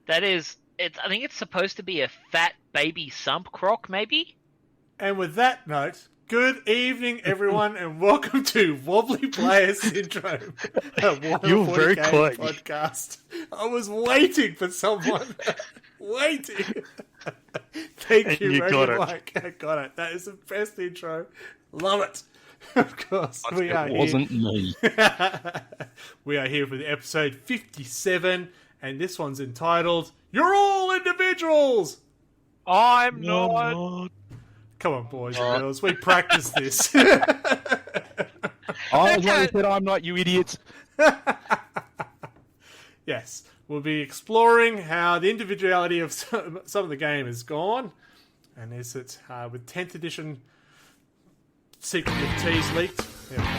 That is, I think it's supposed to be a fat baby sump croc, maybe? And with that note, good evening, everyone, and welcome to Wobbly Player Syndrome, a You're very Game quiet. podcast. I was waiting for someone. Waiting. Thank you, you Radio got it. Mike. I got it. That is the best intro. Love it. Of course, we are It wasn't me. here. We are here for the episode 57, and this one's entitled "You're All Individuals." I'm not. Come on, boys and girls. We practiced this. I was like, said, I'm not, you idiots. Yes, we'll be exploring how the individuality of some of the game is gone, and is it with 10th edition Secret of Teas leaked. There we go.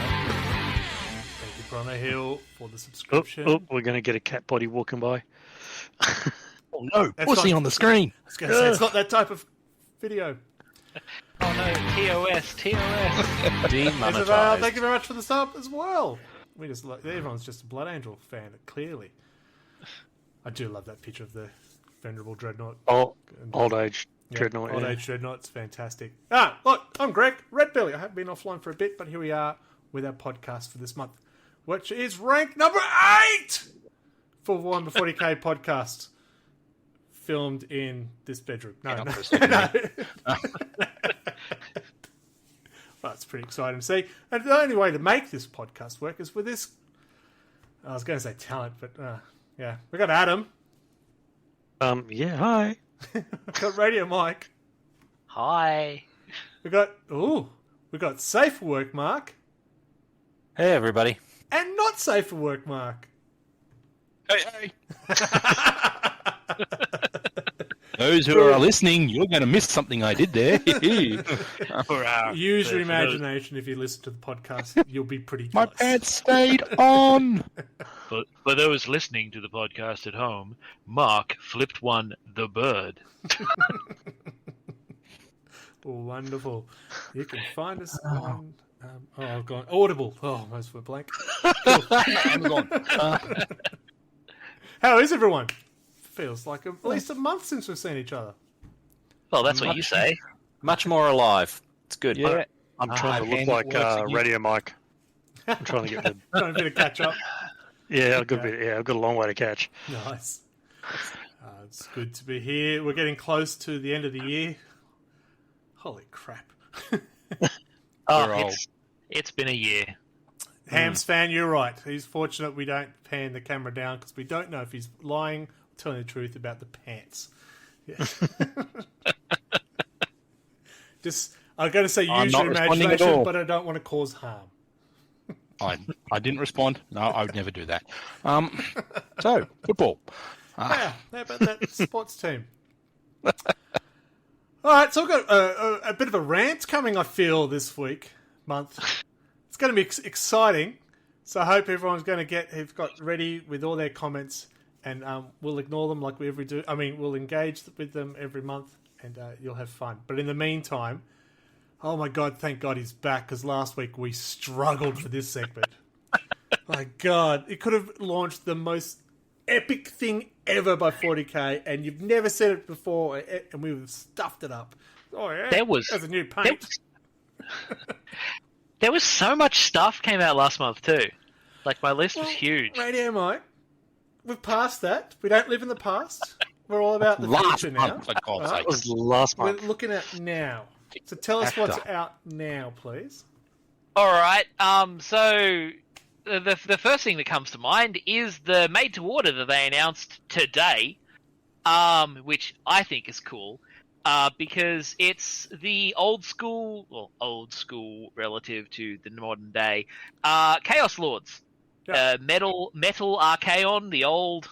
Thank you, Promo Hill, for the subscription. We're going to get a cat body walking by. Oh no, That's pussy not- on the screen. I was going to say, it's not that type of video. Oh no, TOS. Demonetized. Thank you very much for the sub as well. Everyone's just a Blood Angel fan, clearly. I do love that picture of the Venerable Dreadnought. Old age Dreadnought. Old Age Dreadnought, it's fantastic. Look, I'm Greg, Red Belly. I have been offline for a bit, but here we are with our podcast for this month, which is rank number 8 for Warhammer 40k podcast, filmed in this bedroom. No. Well, it's pretty exciting to see. And the only way to make this podcast work is with this. I was going to say talent, but yeah, we got Adam. Yeah, hi. We got Radio Mike. Hi. We got safe for work, Mark, Hey, everybody. and not safe for work, Mark. Hey. Those who are listening, you're going to miss something I did there. Use your imagination if you listen to the podcast. You'll be pretty My jealous. pants stayed on. For those listening to the podcast at home, Mark flipped one the bird. Wonderful. You can find us on... I've gone Audible. Oh, almost went blank. Amazon. How is everyone? Feels like at least a month since we've seen each other. Well, that's what you say. Much more alive. It's good. Yeah. I'm trying to look like Radio Mike. I'm trying to get the... Trying a bit of catch up. Yeah, I've got a long way to catch. Nice. It's good to be here. We're getting close to the end of the year. Holy crap. It's been a year. Hams fan, you're right. He's fortunate we don't pan the camera down because we don't know if he's lying or telling the truth about the pants. Yeah. I'm going to say I'm use not your responding at imagination, all. but I don't want to cause harm. I didn't respond. No, I would never do that. So, football. Yeah, how about that sports team? All right, so I've got a bit of a rant coming, I feel, this month. It's going to be exciting, so I hope everyone's going to have got ready with all their comments, and we'll ignore them like we ever do. I mean, we'll engage with them every month, and you'll have fun. But in the meantime, oh my God, thank God he's back, because last week we struggled for this segment. My God, it could have launched the most epic thing ever by 40k, and you've never said it before, and we've stuffed it up. Oh yeah, there's a new paint. There was so much stuff came out last month too. Like my list was huge. Radio Mike, we've passed that. We don't live in the past. We're all about the future now. Month, for God's Right. sake. That was last We're month. looking at now. So tell us what's out now, please. All right. So the first thing that comes to mind is the made to order that they announced today, which I think is cool, because it's the old school relative to the modern day, Chaos Lords, Yeah. metal Archaon, the old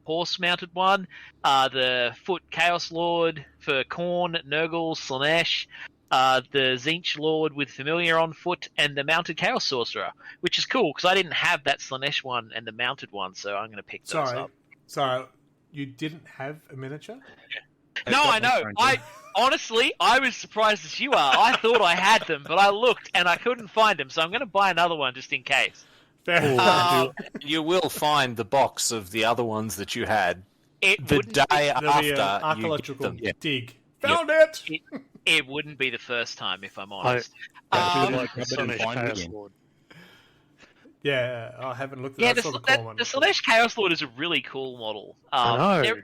horse mounted one, the foot Chaos Lord for Khorne, Nurgle, Slaanesh. The Tzeentch Lord with Familiar on foot, and the Mounted Chaos Sorcerer, which is cool, because I didn't have that Slaanesh one and the Mounted one, so I'm going to pick those up. Sorry, you didn't have a miniature? No, I know. Honestly, I was surprised as you are. I thought I had them, but I looked and I couldn't find them, so I'm going to buy another one just in case. Fair You will find the box of the other ones that you had It the wouldn't day There'll be an after you get archaeological them. Yeah. dig. Found it! it wouldn't be the first time, if I'm honest. I feel Um, like the Slaanesh find Chaos again. Lord. Yeah, I haven't looked at yeah, that. I saw the core one. the Slaanesh Chaos Lord is a really cool model. I know.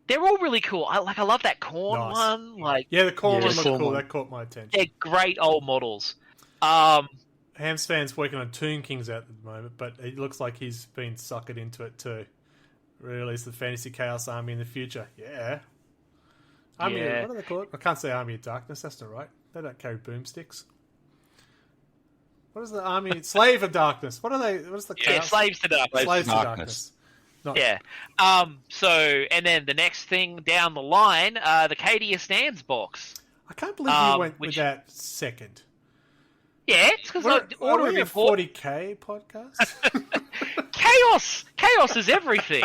They're all really cool. I love that corn Nice. one. Like, Yeah, the core Yeah, one the looked core cool. one. That caught my attention. they're great old models. Hams fan's working on Tomb Kings at the moment, but it looks like he's been suckered into it too. Release the Fantasy Chaos Army in the future. Yeah. Army, Yeah. what are they called? I can't say Army of Darkness. That's not right. They don't carry boomsticks. What is the Army? Slave of Darkness. What are they? What is the Yeah, chaos? Slaves to Darkness. Slaves of Darkness. Darkness. Not, Yeah. So, and then the next thing down the line, the Cadia Stands box. I can't believe you went with which- that second. Yeah, it's because Are order we of a importance. 40k podcast? Chaos is everything.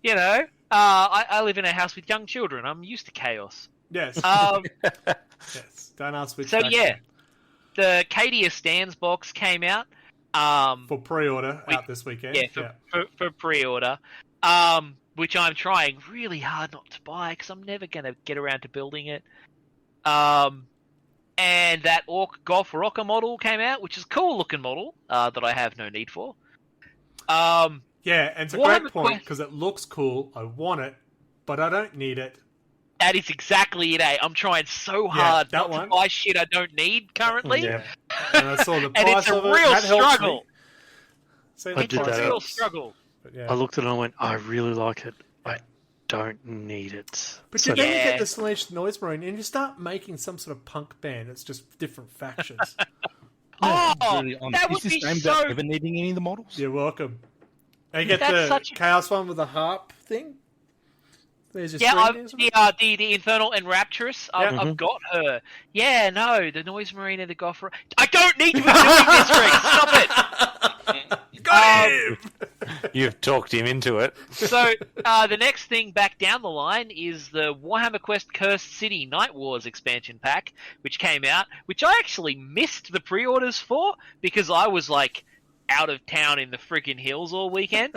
You know, I live in a house with young children. I'm used to chaos. Yes. Yes. Don't ask which. So faction. yeah, the Cadia Stands box came out. For pre-order out this weekend. Yeah, for pre-order. Which I'm trying really hard not to buy because I'm never going to get around to building it. And that Orc Golf Rocker model came out, which is a cool looking model that I have no need for. Yeah, and it's a What great have a point que- because it looks cool. I want it, but I don't need it. That is exactly it, eh? I'm trying so hard that not one. to buy shit I don't need currently. Yeah. And I saw the And price it's a of it. real That helps me. struggle. See, I the It's did a price that real helps. struggle. But, yeah. I looked at it and I went, I really like it. I don't need it. But So then you Yeah. get the Slaanesh Noise Marine and you start making some sort of punk band. It's just different factions. Oh, Really honest. that would Is this be aimed so... at ever needing any of the models? You're welcome. And you get That's the such a- Chaos one with the harp thing. There's your Yeah, string or something. the Infernal and Rapturous. I've Yeah. got her. Yeah, no, the Noise Marine and the Gopher. I don't need to be doing this, Rick. Stop it. Got him! You've talked him into it. So, the next thing back down the line is the Warhammer Quest Cursed City Night Wars expansion pack, which came out, which I actually missed the pre-orders for because I was, like, out of town in the friggin' hills all weekend.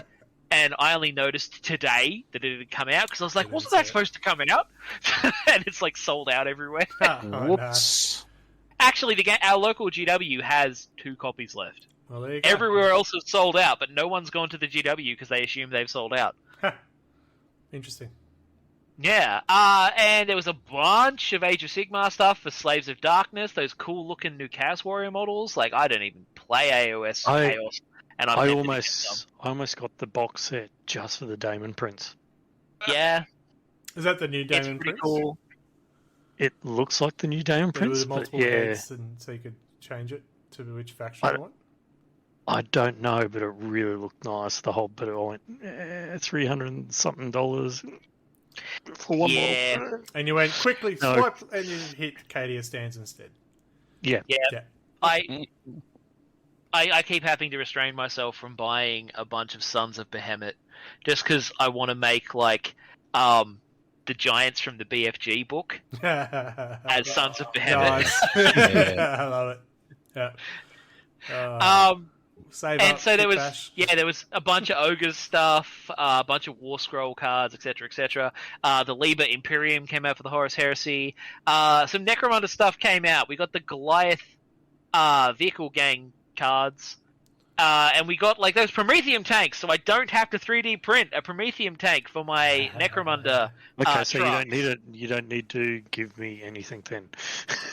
And I only noticed today that it had come out because I was like, wasn't that supposed to come out? And it's, like, sold out everywhere. Oh, no. Whoops. Actually, our local GW has 2 copies left. Well, there you go. Everywhere else is sold out, but no one's gone to the GW because they assume they've sold out. Interesting. Yeah, and there was a bunch of Age of Sigmar stuff for Slaves of Darkness, those cool-looking new Chaos Warrior models. Like, I don't even play AOS Chaos, and I'm I tempted to get some. almost got the box set just for the Daemon Prince. Yeah, Is that the new it's Daemon pretty Prince? cool. It looks like the new Daemon Yeah, Prince, with but multiple yeah, heads, and so you could change it to which faction you want. I don't know, but it really looked nice. The whole bit, I went, $300 and something for one Yeah. model. And you went quickly, No. swipe, and you hit Cadia Stands instead. Yeah. Yeah. I keep having to restrain myself from buying a bunch of Sons of Behemoth just because I want to make, like, the giants from the BFG book as Sons of Behemoth. Nice. I love it. Yeah. Save And up, so there quick was, bash. there was a bunch of ogres stuff, a bunch of War Scroll cards, etc., etc. The Liber Imperium came out for the Horus Heresy. Some Necromunda stuff came out. We got the Goliath vehicle gang cards, and we got like those Prometheum tanks. So I don't have to 3D print a Prometheum tank for my Necromunda. Okay, so you truck. don't need it. You don't need to give me anything then.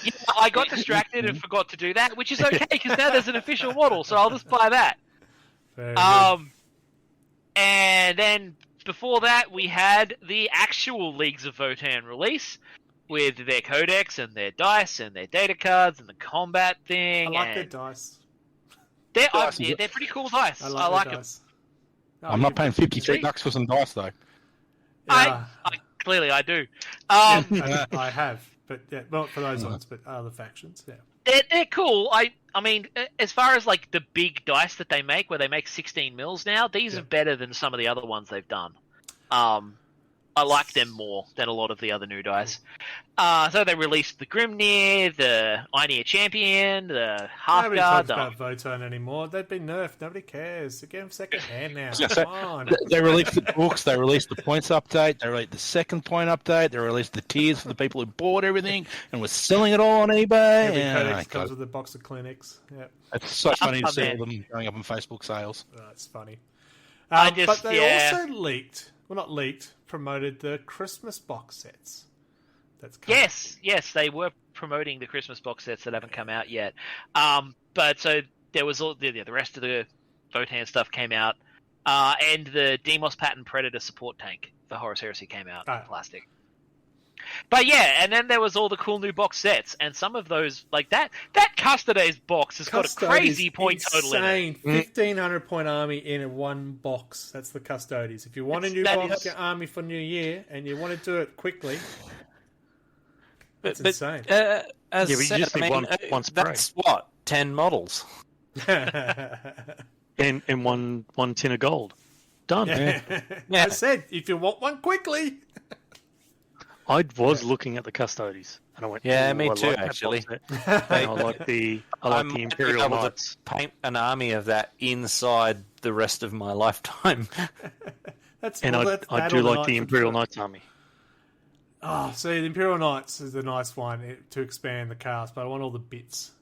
Yeah, I got distracted and forgot to do that, which is okay because now there's an official model, so I'll just buy that. Very good. And then before that, we had the actual Leagues of Votan release with their codex and their dice and their data cards and the combat I thing. like their and dice. they're, Dice, yeah, is it? they're pretty cool dice. I I like like their them. dice. I'm not paying you- $53 for some dice, though. Yeah, Clearly, I do. I have, but yeah, not for those ones, but other factions. Yeah. They're cool. I mean, as far as like the big dice that they make, where they make 16 mils now, these Yeah. are better than some of the other ones they've done. I like them more than a lot of the other new dice. So they released the Grimnir, the Einir Champion, the Nobody talks Halfguard. about Votan anymore. They've been nerfed. Nobody cares. They get them second hand now. So- Come on. They released the books, they released the points update, they released the second point update, they released the tiers for the people who bought everything and were selling it all on eBay. Every Yeah, codex comes with a box of clinics. Yep. it's so funny to see man. all them going up on Facebook sales. That's funny. I But just- they also leaked, well, not leaked, promoted the Christmas box sets. That's coming. Yes, they were promoting the Christmas box sets that haven't come out yet. But so there was all the rest of the Votan stuff came out, and the Demos Pattern Predator support tank for Horus Heresy came out in plastic. But yeah, and then there was all the cool new box sets, and some of those, like that Custodes box has got a crazy point total in it. 1,500 point army in a one box. That's the Custodes. If you want a new That box is- your army for New Year and you want to do it quickly, that's But insane. as Yeah, but you said, just I need mean, one spray. that's what 10 models. And one tin of gold. Done. Yeah. I said, if you want one quickly. I was looking at the Custodes, and I went, Yeah, "Ooh, me I too, like that actually. box set." And I like the might be Imperial able to Knights. paint an army of that inside the rest of my lifetime. That's And well, I that do or like Knights the for Imperial sure. Knights army. Oh, see, the Imperial Knights is the nice one to expand the cast, but I want all the bits.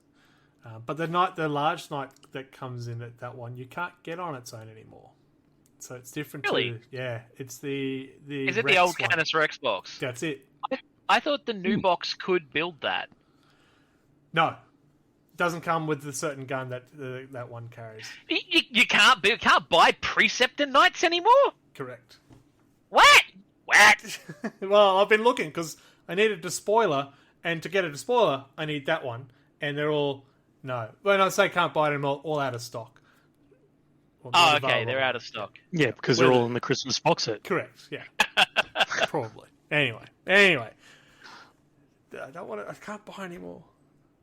But the large knight that comes in at that one, you can't get on its own anymore. So it's different. Really? It's the Is it Rex the old one. Canis Rex box? That's it. I thought the new box could build that. No, doesn't come with the certain gun that that one carries. You can't buy Preceptor Knights anymore? Correct. What? Well, I've been looking because I needed a despoiler, and to get a despoiler, I need that one, and they're all no. When I say can't buy them, all out of stock. Or Oh, not okay, available. they're out of stock. Yeah, because they're all in the Christmas box set. Correct. Yeah. Probably. Anyway. I don't want to. I can't buy anymore.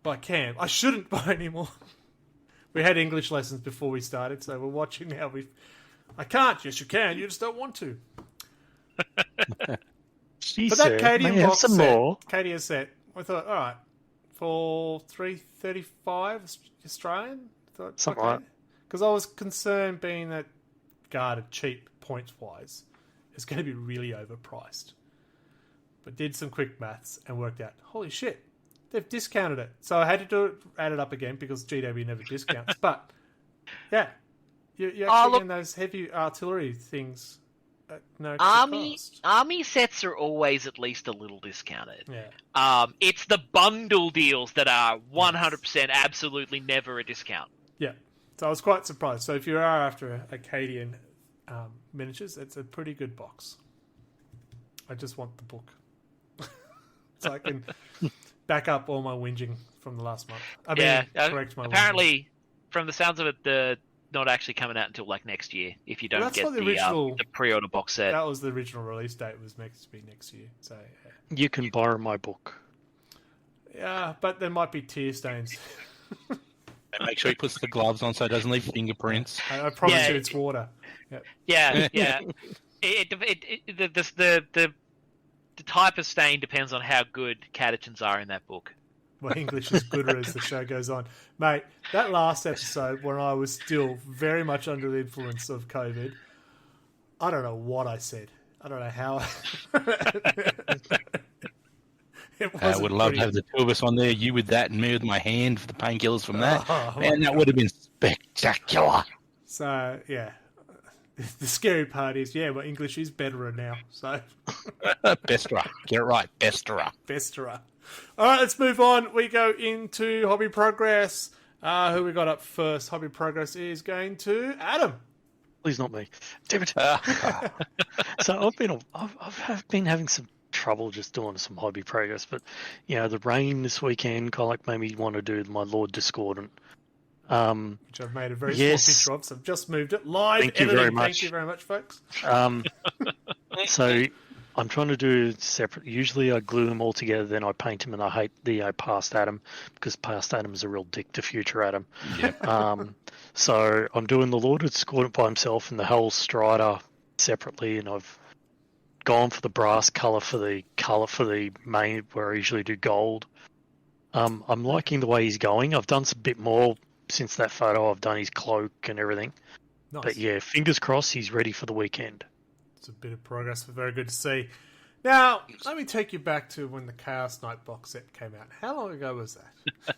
But I can. I shouldn't buy anymore. We had English lessons before we started, so we're watching how we. I can't. Yes, you can. You just don't want to. She But that said, Cadian "May I have box some set, more." Cadia set, I thought, all right, for $3.35 Australian, I thought Something like that. because I was concerned, being that guarded cheap points wise, it's going to be really overpriced. But did some quick maths and worked out, holy shit, they've discounted it. So I had to add it up again because GW never discounts. But yeah, you're actually getting those heavy artillery things. At no extra cost. Army sets are always at least a little discounted. Yeah. It's the bundle deals that are 100% absolutely never a discount. Yeah, so I was quite surprised. So if you are after Acadian miniatures, it's a pretty good box. I just want the book. So I can back up all my whinging from the last month. Correct my apparently, from the sounds of it, the not actually coming out until like next year if you don't that's get what the original- pre-order box set. That was the original release date, was meant to be next year. So You can borrow my book. yeah, but there might be tear stains. And make sure he puts the gloves on so it doesn't leave fingerprints. I promise Yeah. you it's water. Yep. Yeah. The type of stain depends on how good catechins are in that book. My English is gooder as the show goes on. Mate, that last episode when I was still very much under the influence of COVID, I don't know what I said. I don't know how. I would love to have the two of us on there, you with that and me with my hand for the painkillers from that. Oh, Man, that would have been spectacular. So, yeah. The scary part is, yeah, my English is betterer now. So, Bestera. Get it right. Bestera. Bestera. All right, let's move on. We go into Hobby Progress. Who we got up first? Hobby Progress is going to Adam. Please not me. Damn it. So I've been having some trouble just doing some Hobby Progress, but the rain this weekend kind of like made me want to do my Lord Discordant. Which I've made a very Yes. small picture of, so I've just moved it live. Thank you editing. very much. Thank you very much, folks. So I'm trying to do separate. Usually I glue them all together, then I paint them, and I hate the past Adam because past Adam is a real dick to future Adam. Yep. So I'm doing the Lord Discordant by himself and the Hell Strider separately, and I've gone for the brass colour for the main, where I usually do gold. I'm liking the way he's going. I've done a bit more since that photo. I've done his cloak and everything. Nice. But yeah, fingers crossed he's ready for the weekend. It's a bit of progress. Very good to see. Now, let me take you back to when the Chaos Knight box set came out. How long ago was that?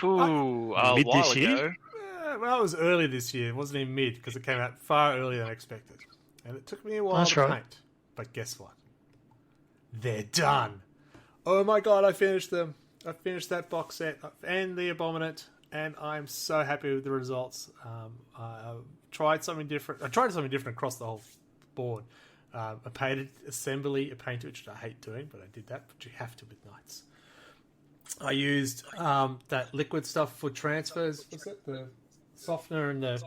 Ooh, a Mid while this year? ago. Well, it was early this year. It wasn't even mid, because it came out far earlier than I expected. And it took me a while That's to right. paint. But guess what? They're done. Oh my god, I finished them. I finished that box set and the Abominant, and I'm so happy with the results. I tried something different. I tried something different across the whole board. I painted assembly, a paint which I hate doing, but I did that, but you have to with Knights. I used that liquid stuff for transfers. What's it? The softener and the...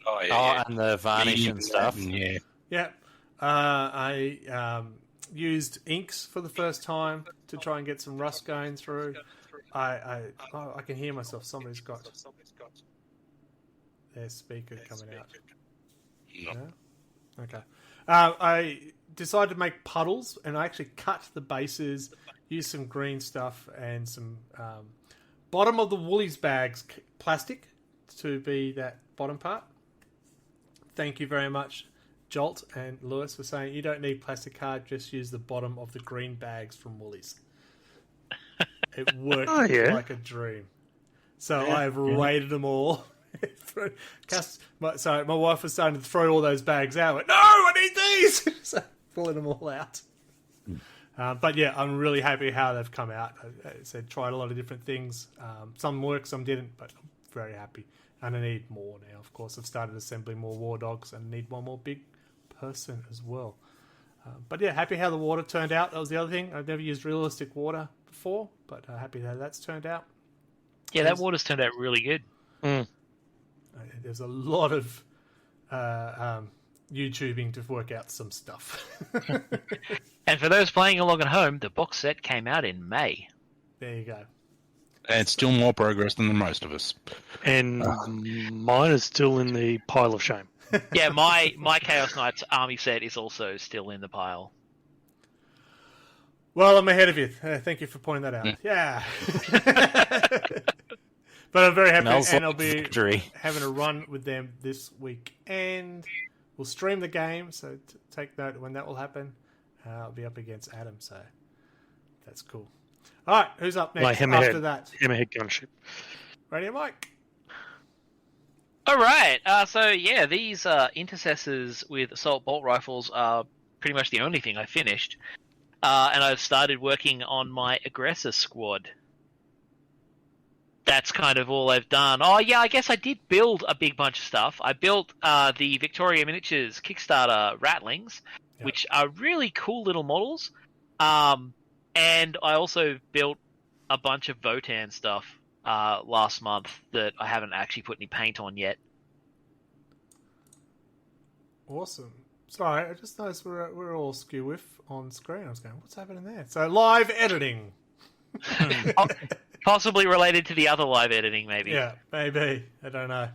Oh, yeah. and the varnish and stuff. Yeah. Yeah. I used inks for the first time to try and get some rust going through. I can hear myself. Somebody's got their speaker coming out. No? Okay. I decided to make puddles, and I actually cut the bases, used some green stuff and some bottom of the Woolies bags plastic to be that bottom part. Thank you very much, Jolt and Lewis, for saying you don't need plastic card, just use the bottom of the green bags from Woolies. It worked like a dream. So I've raided them all. My wife was starting to throw all those bags out. I went, no, I need these! So pulling them all out. But yeah, I'm really happy how they've come out. I said, tried a lot of different things. Some worked, some didn't, but I'm very happy. And I need more now, of course. I've started assembling more war dogs and need one more big person as well. But yeah, happy how the water turned out. That was the other thing. I've never used realistic water before, but happy how that's turned out. Yeah, that water's turned out really good. There's a lot of YouTubing to work out some stuff. And for those playing along at home, the box set came out in May. There you go. And still more progress than the most of us. And mine is still in the pile of shame. Yeah, my Chaos Knights army set is also still in the pile. Well, I'm ahead of you. Thank you for pointing that out. Yeah. But I'm very happy, and I'll be having a run with them this week. And we'll stream the game, so take note when that will happen. I'll be up against Adam, so that's cool. All right, who's up next after that? Hammerhead Gunship. Radio Mike. All right, so yeah, these intercessors with assault bolt rifles are pretty much the only thing I finished. And I've started working on my aggressor squad. That's kind of all I've done. Oh, yeah, I guess I did build a big bunch of stuff. I built the Victoria Miniatures Kickstarter Ratlings, which are really cool little models. And I also built a bunch of Votan stuff last month that I haven't actually put any paint on yet. Awesome. Sorry, I just noticed we're all skew with on screen. I was going, what's happening there? So live editing. Possibly related to the other live editing, maybe. Yeah, maybe. I don't know.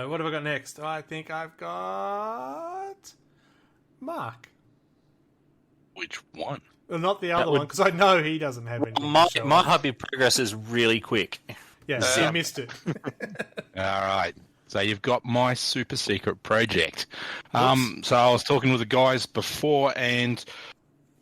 What have I got next? I think I've got Mark. Which one? Well, not the other one, because I know he doesn't have anything. My hobby progress is really quick. Yes, you missed it. All right. So you've got my super secret project. So I was talking with the guys before, and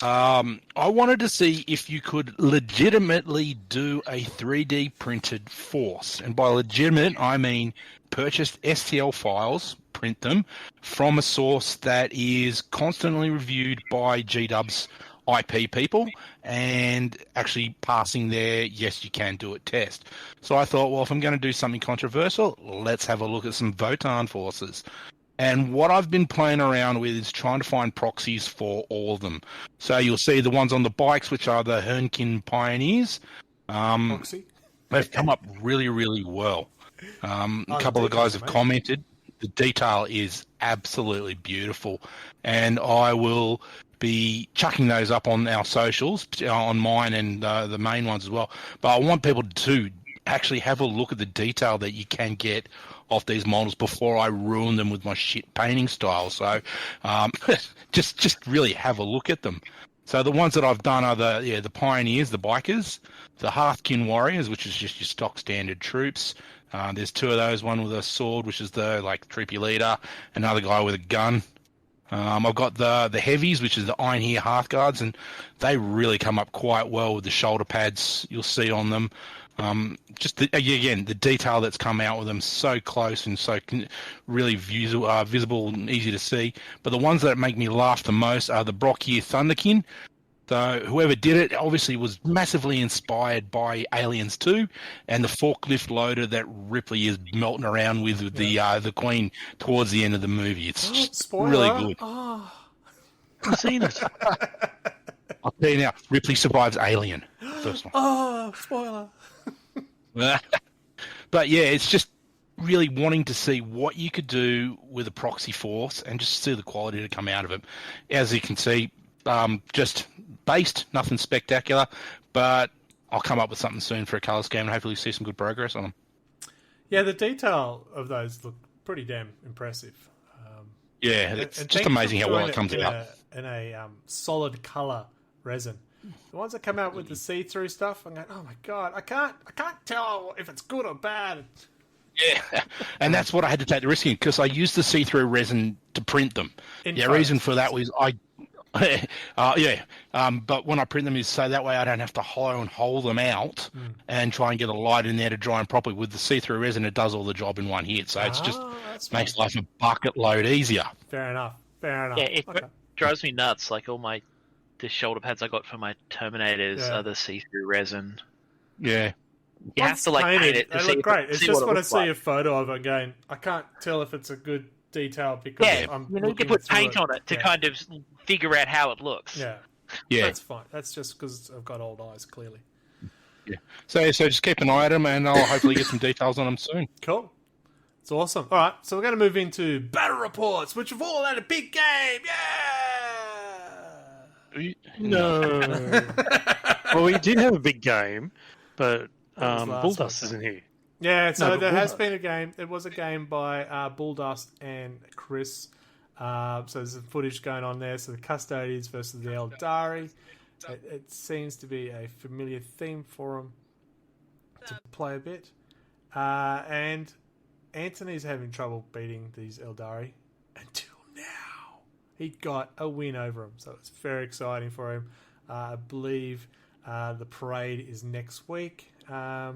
I wanted to see if you could legitimately do a 3D printed force. And by legitimate, I mean purchased STL files, print them from a source that is constantly reviewed by GDub's IP people and actually passing their yes you can do it test. So I thought, well, if I'm going to do something controversial, let's have a look at some Votan forces. And what I've been playing around with is trying to find proxies for all of them. So you'll see the ones on the bikes, which are the Hernkin Pioneers. Proxy? They've come up really, really well. A couple of guys have commented. The detail is absolutely beautiful. And I will be chucking those up on our socials, on mine and the main ones as well. But I want people to actually have a look at the detail that you can get off these models before I ruin them with my shit painting style. So just really have a look at them. So the ones that I've done are the Pioneers, the Bikers, the Hearthkin Warriors, which is just your stock standard troops. There's 2 of those, one with a sword, which is the troopy leader, another guy with a gun. I've got the heavies, which is the Iron Here Hearthguards, and they really come up quite well with the shoulder pads you'll see on them. Again, the detail that's come out with them, so close and so really visible and easy to see. But the ones that make me laugh the most are the Brock Here Thunderkin. So whoever did it obviously was massively inspired by Aliens 2 and the forklift loader that Ripley is melting around with the Queen towards the end of the movie. It's just really good. Oh. I've seen it. I'll tell you now, Ripley survives Alien. First one. Oh, spoiler. But yeah, it's just really wanting to see what you could do with a proxy force and just see the quality to come out of it. As you can see, just based, nothing spectacular, but I'll come up with something soon for a colour scheme and hopefully see some good progress on them. Yeah, the detail of those look pretty damn impressive. Yeah, it's just amazing how well it comes out. In a solid colour resin. The ones that come out with the see-through stuff, I'm going, oh my god, I can't tell if it's good or bad. Yeah, and that's what I had to take the risk in because I used the see-through resin to print them. The reason for that was but when I print them is so that way I don't have to hollow and hold them out and try and get a light in there to dry them properly. With the see-through resin, it does all the job in one hit, so it's just makes life a bucket load easier. Fair enough. Yeah, it drives me nuts. Like the shoulder pads I got for my Terminators are the see-through resin. Yeah. You have to paint it. They look great. It's just when I see a photo of it going, I can't tell if it's a good detail because I'm you need to put paint on it to kind of figure out how it looks. Yeah. That's fine. That's just because I've got old eyes, clearly. Yeah. So just keep an eye at them and I'll hopefully get some details on them soon. Cool. It's awesome. All right, so we're going to move into battle reports, which have all had a big game. Yeah! No. Well, we did have a big game, but Bulldust isn't here. Yeah, so there has been a game. It was a game by Bulldust and Chris. So there's some footage going on there. So the Custodians versus the Eldari. It seems to be a familiar theme for them to play a bit. And Anthony's having trouble beating these Eldari until now. He got a win over them, so it's very exciting for him. I believe the parade is next week. Yeah,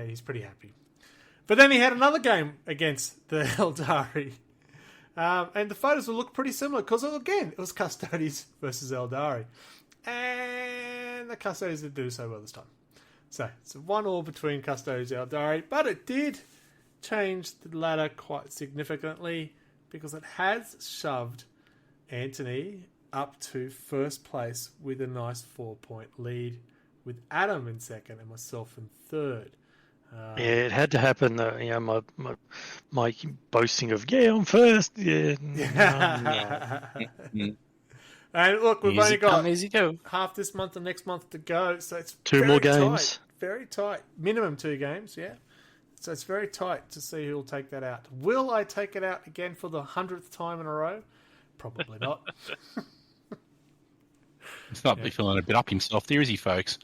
he's pretty happy. But then he had another game against the Eldari. And the photos will look pretty similar because, again, it was Custodians versus Eldari. And the Custodians didn't do so well this time. So it's a 1-1 between Custodians and Eldari, but it did change the ladder quite significantly because it has shoved Anthony up to first place with a nice 4-point lead, with Adam in second and myself in third. Yeah, it had to happen. My boasting of I'm first. Yeah. And look, we've only got easy go. half this month and next month to go, so it's 2 more games. Tight, very tight. Minimum 2 games, yeah. So it's very tight to see who will take that out. Will I take it out again for the 100th time in a row? Probably not. He's not feeling a bit up himself there, is he, folks?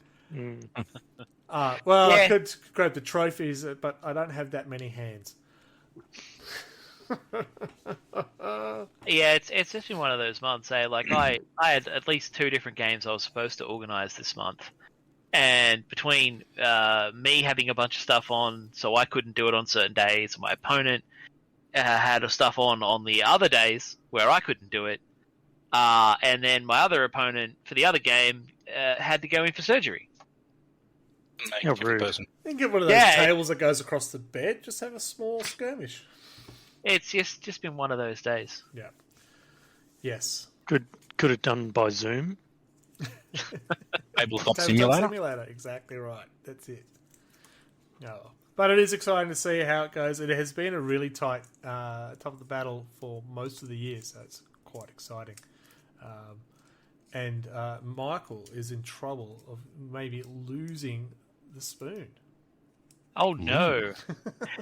I could grab the trophies, but I don't have that many hands. Yeah, it's just been one of those months. I had at least 2 different games I was supposed to organise this month, and between me having a bunch of stuff on, so I couldn't do it on certain days, my opponent had stuff on the other days where I couldn't do it, and then my other opponent for the other game had to go in for surgery. Person. You can get one of those tables that goes across the bed. Just have a small skirmish. It's just been one of those days. Yeah. Yes. Could have done by Zoom. Tabletop simulator. Exactly right. That's it. Oh. But it is exciting to see how it goes. It has been a really tight top of the battle for most of the year, so it's quite exciting. And Michael is in trouble of maybe losing the spoon. Oh no!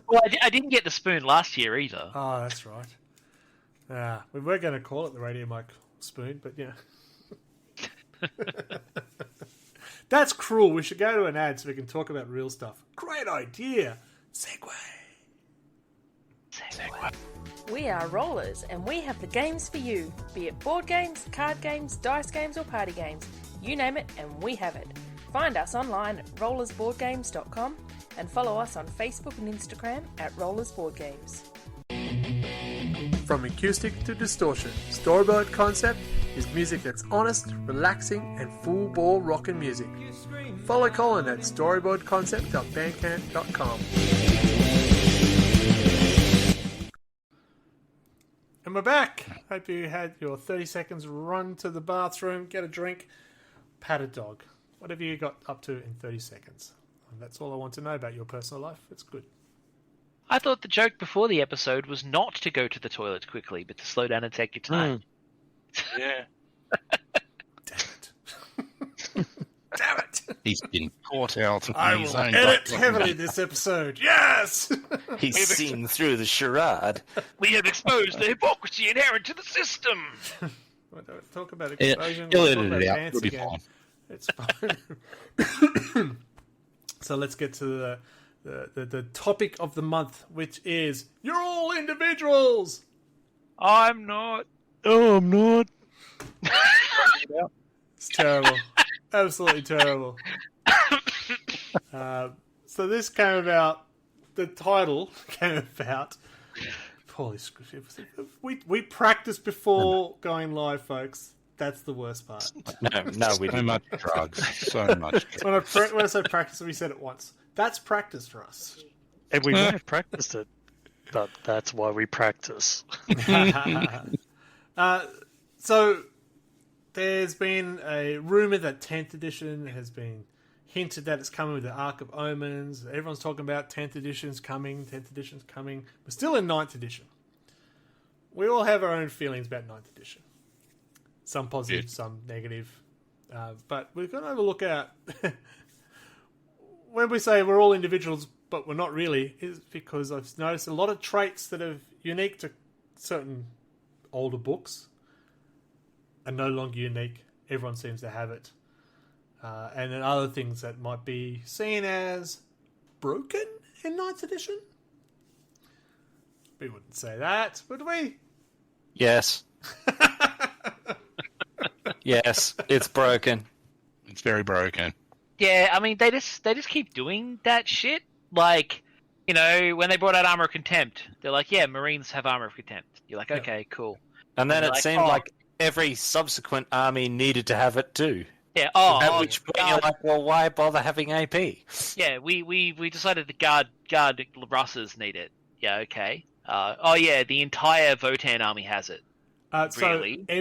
Well, I didn't get the spoon last year either. Oh, that's right. We were going to call it the Radio Mic spoon, but yeah. That's cruel. We should go to an ad so we can talk about real stuff. Great idea. Segway. We are Rollers, and we have the games for you. Be it board games, card games, dice games, or party games. You name it, and we have it. Find us online at rollersboardgames.com and follow us on Facebook and Instagram at rollersboardgames. From acoustic to distortion, Storyboard Concept is music that's honest, relaxing, and full-ball rockin' music. Follow Colin at storyboardconcept.bandcamp.com. And we're back. Hope you had your 30 seconds run to the bathroom, get a drink, pat a dog. What have you got up to in 30 seconds? And that's all I want to know about your personal life. It's good. I thought the joke before the episode was not to go to the toilet quickly, but to slow down and take your time. Yeah. Damn it. Damn it. He's been caught out. I in his will own edit document. heavily this episode. Yes! He's seen through the charade. We have exposed the hypocrisy inherent to the system. We don't talk about Yeah, explosion. he'll we'll talk edit about it out. dance It'll be again. fine. It's fine. So let's get to the topic of the month, which is you're all individuals. I'm not. Oh, I'm not. It's terrible, absolutely terrible. So this came about. The title came about. Holy scripture! We practiced before going live, folks. That's the worst part. No, we So didn't. much drugs. So much drugs. When I say practice, we said it once. That's practice for us. And we may have practiced it, but that's why we practice. So there's been a rumor that 10th edition has been hinted that it's coming with the Ark of Omens. Everyone's talking about 10th edition's coming. We're still in 9th edition. We all have our own feelings about 9th edition. Some positive, some negative. But we're going to have a look at... when we say we're all individuals, but we're not really, is because I've noticed a lot of traits that are unique to certain older books are no longer unique. Everyone seems to have it. And then other things that might be seen as broken in 9th edition. We wouldn't say that, would we? Yes. Yes, it's broken. It's very broken. Yeah, I mean they just keep doing that shit. Like, you know, when they brought out Armour of Contempt, they're like, yeah, Marines have Armour of Contempt. You're like, okay, cool. And then And it like, seemed oh. like every subsequent army needed to have it too. Yeah. At which point you're guard, like, well, why bother having AP? yeah, we decided the guard Russes need it. Yeah, okay. Yeah, the entire Votan army has it. Really? So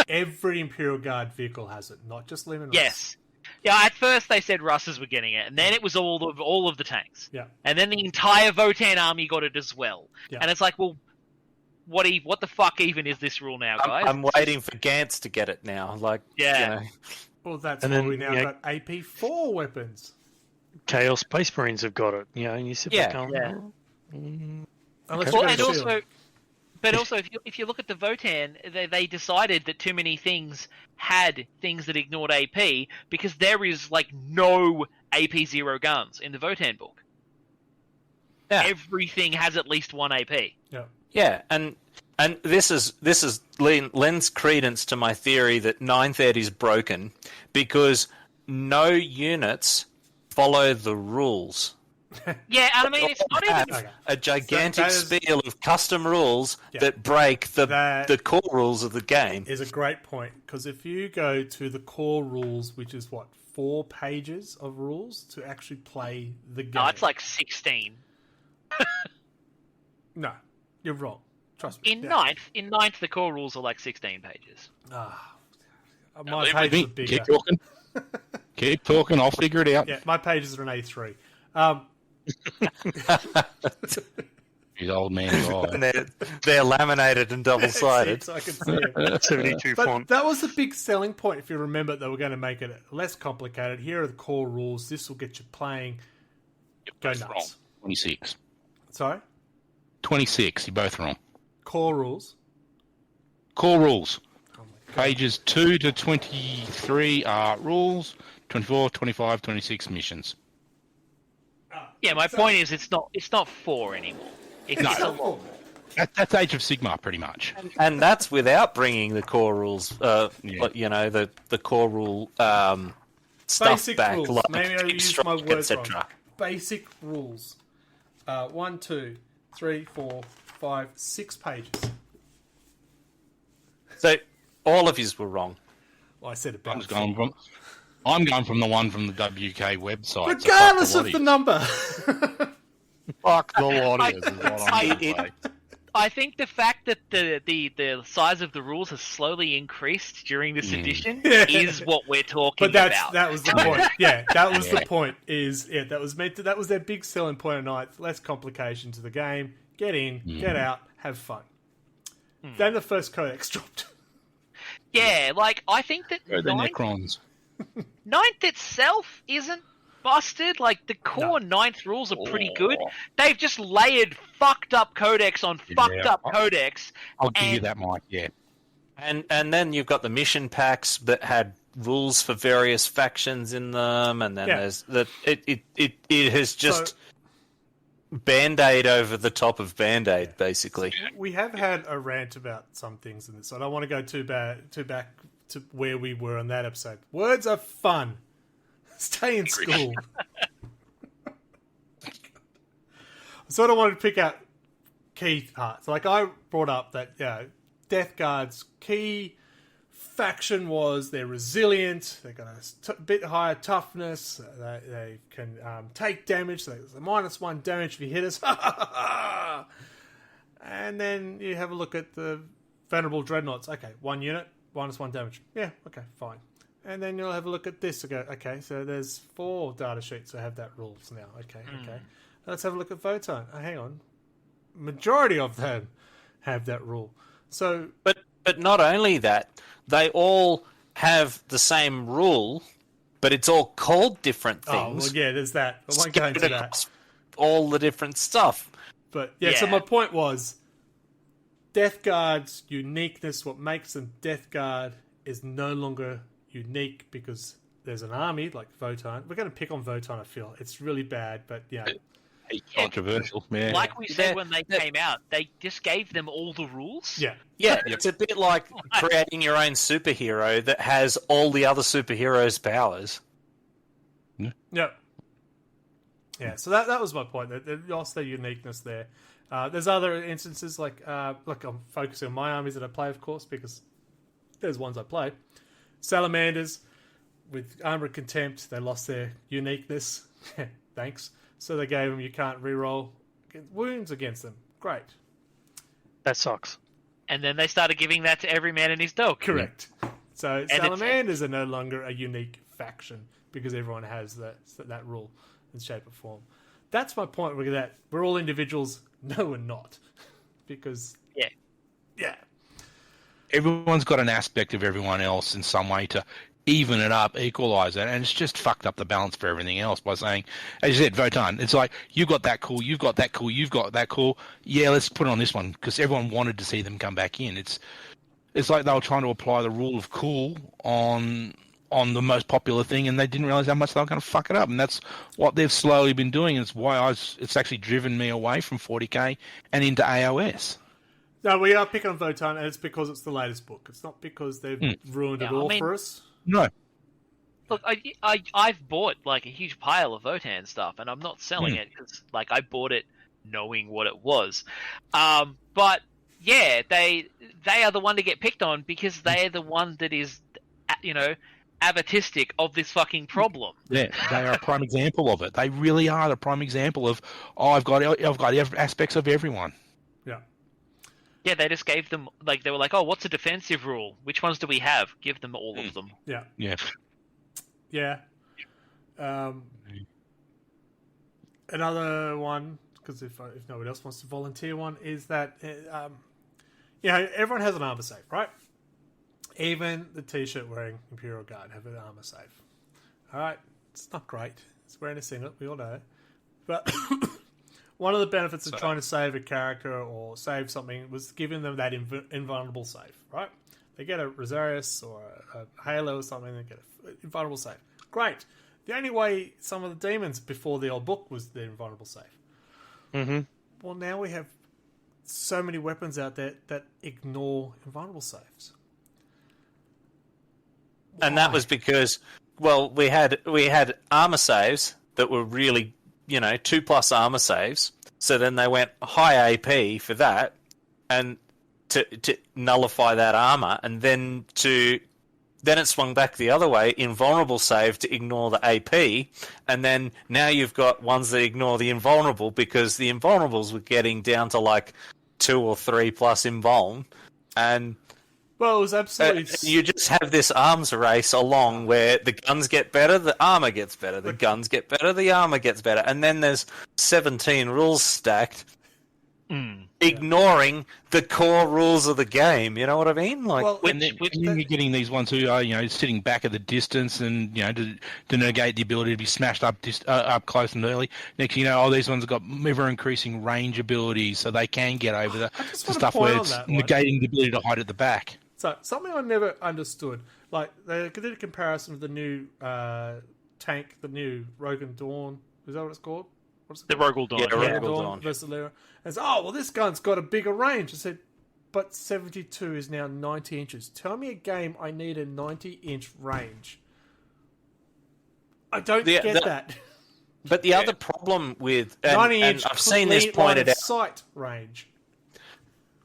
every Imperial Guard vehicle has it, not just Lemon Russ. Yes. Yeah, at first they said Russes were getting it, and then it was all of the tanks. Yeah. And then the entire Votan army got it as well. Yeah. And it's like, well, what the fuck even is this rule now, guys? I'm waiting for Gantz to get it now. Like, Yeah. you know. Well, that's And why then, we now yeah. got AP4 weapons. Chaos Space Marines have got it, and you sit Yeah, back on. yeah. Unless Well, you and go to Shield. also, but also, if you look at the Votan, they decided that too many things had things that ignored AP because there is like no AP0 guns in the Votan book. Yeah. Everything has at least one AP. Yeah. Yeah, and this lends credence to my theory that 9th ed is broken because no units follow the rules. Yeah, and I mean it's not even. Okay. A gigantic So that is- spiel of custom rules Yeah. that break That- the core rules of the game. Is a great point, because if you go to the core rules, which is 4 pages of rules to actually play the game. No, it's like 16. No, you're wrong. Trust me. In ninth, the core rules are like 16 pages. My Leave pages me. are bigger. Keep talking. Keep talking. I'll figure it out. Yeah, my pages are an A3. His old man's And eye. they're laminated and double-sided. So I can see it. 72 But font. that was the big selling point. If you remember, they were going to make it less complicated. Here are the core rules. This will get you playing. Go Both wrong. nuts. 26. Sorry? 26. You're both wrong. Core rules. Core rules. Oh my God. Pages 2 to 23 are rules. 24, 25, 26 missions. Yeah, my point is it's not 4 anymore. It's a lot. That's Age of Sigmar, pretty much. And that's without bringing the core rules, the core rule stuff Basic back, rules. like Maybe I used my extract, words etc. wrong. Basic rules. 1, 2, 3, 4, 5, 6 pages. So all of yous were wrong. Well, I said I'm about just going from. I'm going from the one from the WK website. regardless of the number. Fuck the lot is what I'm saying. I think the fact that the size of the rules has slowly increased during this edition is what we're talking But about. that was the point. Yeah, that was the point. That was their big selling point of night. Less complication to the game. Get in, get out, have fun. Then the first codex dropped. Yeah, like I think that The ninth Necrons. itself isn't busted. Like the core ninth rules are pretty good. They've just layered fucked up codex on fucked up codex. I'll give you that, Mike. Yeah. And then you've got the mission packs that had rules for various factions in them, and then there's that it has just Band-Aid over the top of Band-Aid, basically. We have had a rant about some things in this. I don't want to go too back to where we were on that episode. Words are fun. Stay in school. Sort of wanted to pick out key parts. Like I brought up that Death Guard's key faction was they're resilient. They got a bit higher toughness. They can take damage. So there's a -1 damage if you hit us. And then you have a look at the Venerable Dreadnoughts. Okay, 1 unit, -1 damage. Yeah, okay, fine. And then you'll have a look at this and go, okay, so there's 4 data sheets that have that rules now. Okay. Let's have a look at Votan. Oh, hang on. Majority of them have that rule. So, But not only that, they all have the same rule, but it's all called different things. oh, well, yeah, there's that. I won't go into Scattered that. across all the different stuff. But, so my point was, Death Guard's uniqueness, what makes them Death Guard, is no longer unique because there's an army like Votan. We're going to pick on Votan, I feel. It's really bad, but, Controversial. Yeah. Like we said when they came out, they just gave them all the rules. Yeah. Yeah, it's a bit like creating your own superhero that has all the other superheroes' powers. Yeah. Yeah, so that was my point. They lost their uniqueness there. There's other instances like I'm focusing on my armies that I play, of course, because there's ones I play. Salamanders with Armour of Contempt, they lost their uniqueness. Thanks. So they gave them you can't reroll wounds against them. Great. That sucks. And then they started giving that to every man in his dog. Correct. So And Salamanders are no longer a unique faction because everyone has that rule in shape or form. That's my point with that. We're all individuals. No, we're not. Because... Yeah. Everyone's got an aspect of everyone else in some way to even it up, equalise it, and it's just fucked up the balance for everything else by saying, as you said, Votan, it's like, you've got that cool, you've got that cool, you've got that cool, yeah, let's put it on this one, because everyone wanted to see them come back in. It's like they were trying to apply the rule of cool on the most popular thing, and they didn't realise how much they were going to fuck it up, and that's what they've slowly been doing, and it's why it's actually driven me away from 40k and into AOS. No, we are picking on Votan, and it's because it's the latest book. It's not because they've ruined it all for us. No. Look, I've bought like a huge pile of Votan stuff, and I'm not selling it because like I bought it knowing what it was. But yeah, they are the one to get picked on because they are the one that is, avatistic of this fucking problem. Yeah, they are a prime example of it. They really are the prime example of, I've got aspects of everyone. Yeah. Yeah, they just gave them, like, they were like, oh, what's a defensive rule? Which ones do we have? Give them all of them. Yeah. Yeah. Yeah. Another one, because if nobody else wants to volunteer one, is that, everyone has an armor save, right? Even the t-shirt wearing Imperial Guard have an armor save. All right. It's not great. It's wearing a singlet. We all know. But one of the benefits of trying to save a character or save something was giving them that invulnerable save, right? They get a Rosarius or a Halo or something, they get an invulnerable save. Great. The only way some of the demons before the old book was the invulnerable save. Mm-hmm. Well, now we have so many weapons out there that ignore invulnerable saves. And that was because, well, we had armor saves that were really, 2+ armor saves. So then they went high AP for that, and to nullify that armor, and then it swung back the other way, invulnerable save to ignore the AP, and then now you've got ones that ignore the invulnerable because the invulnerables were getting down to like 2 or 3+ invuln, and well, it was absolutely. You just have this arms race along where the guns get better, the armor gets better, the guns get better, the armor gets better, and then there's 17 rules stacked, ignoring the core rules of the game. You know what I mean? Like, Well, And then you're getting these ones who are, sitting back at the distance and, to negate the ability to be smashed up close and early. Next thing you know, these ones have got ever-increasing range abilities, so they can get over the stuff where it's negating the ability to hide at the back. So, something I never understood, like, they did a comparison with the new tank, the new Rogan Dawn. Is that what it's called? What's it The called? Rogel Dawn. Yeah, Rogan Rogel Dawn Dawn. versus Lyra. And it's, well, this gun's got a bigger range. I said, but 72 is now 90 inches. Tell me a game I need a 90-inch range. I don't get that. But the other problem with... And 90-inch I've seen this pointed out. sight range.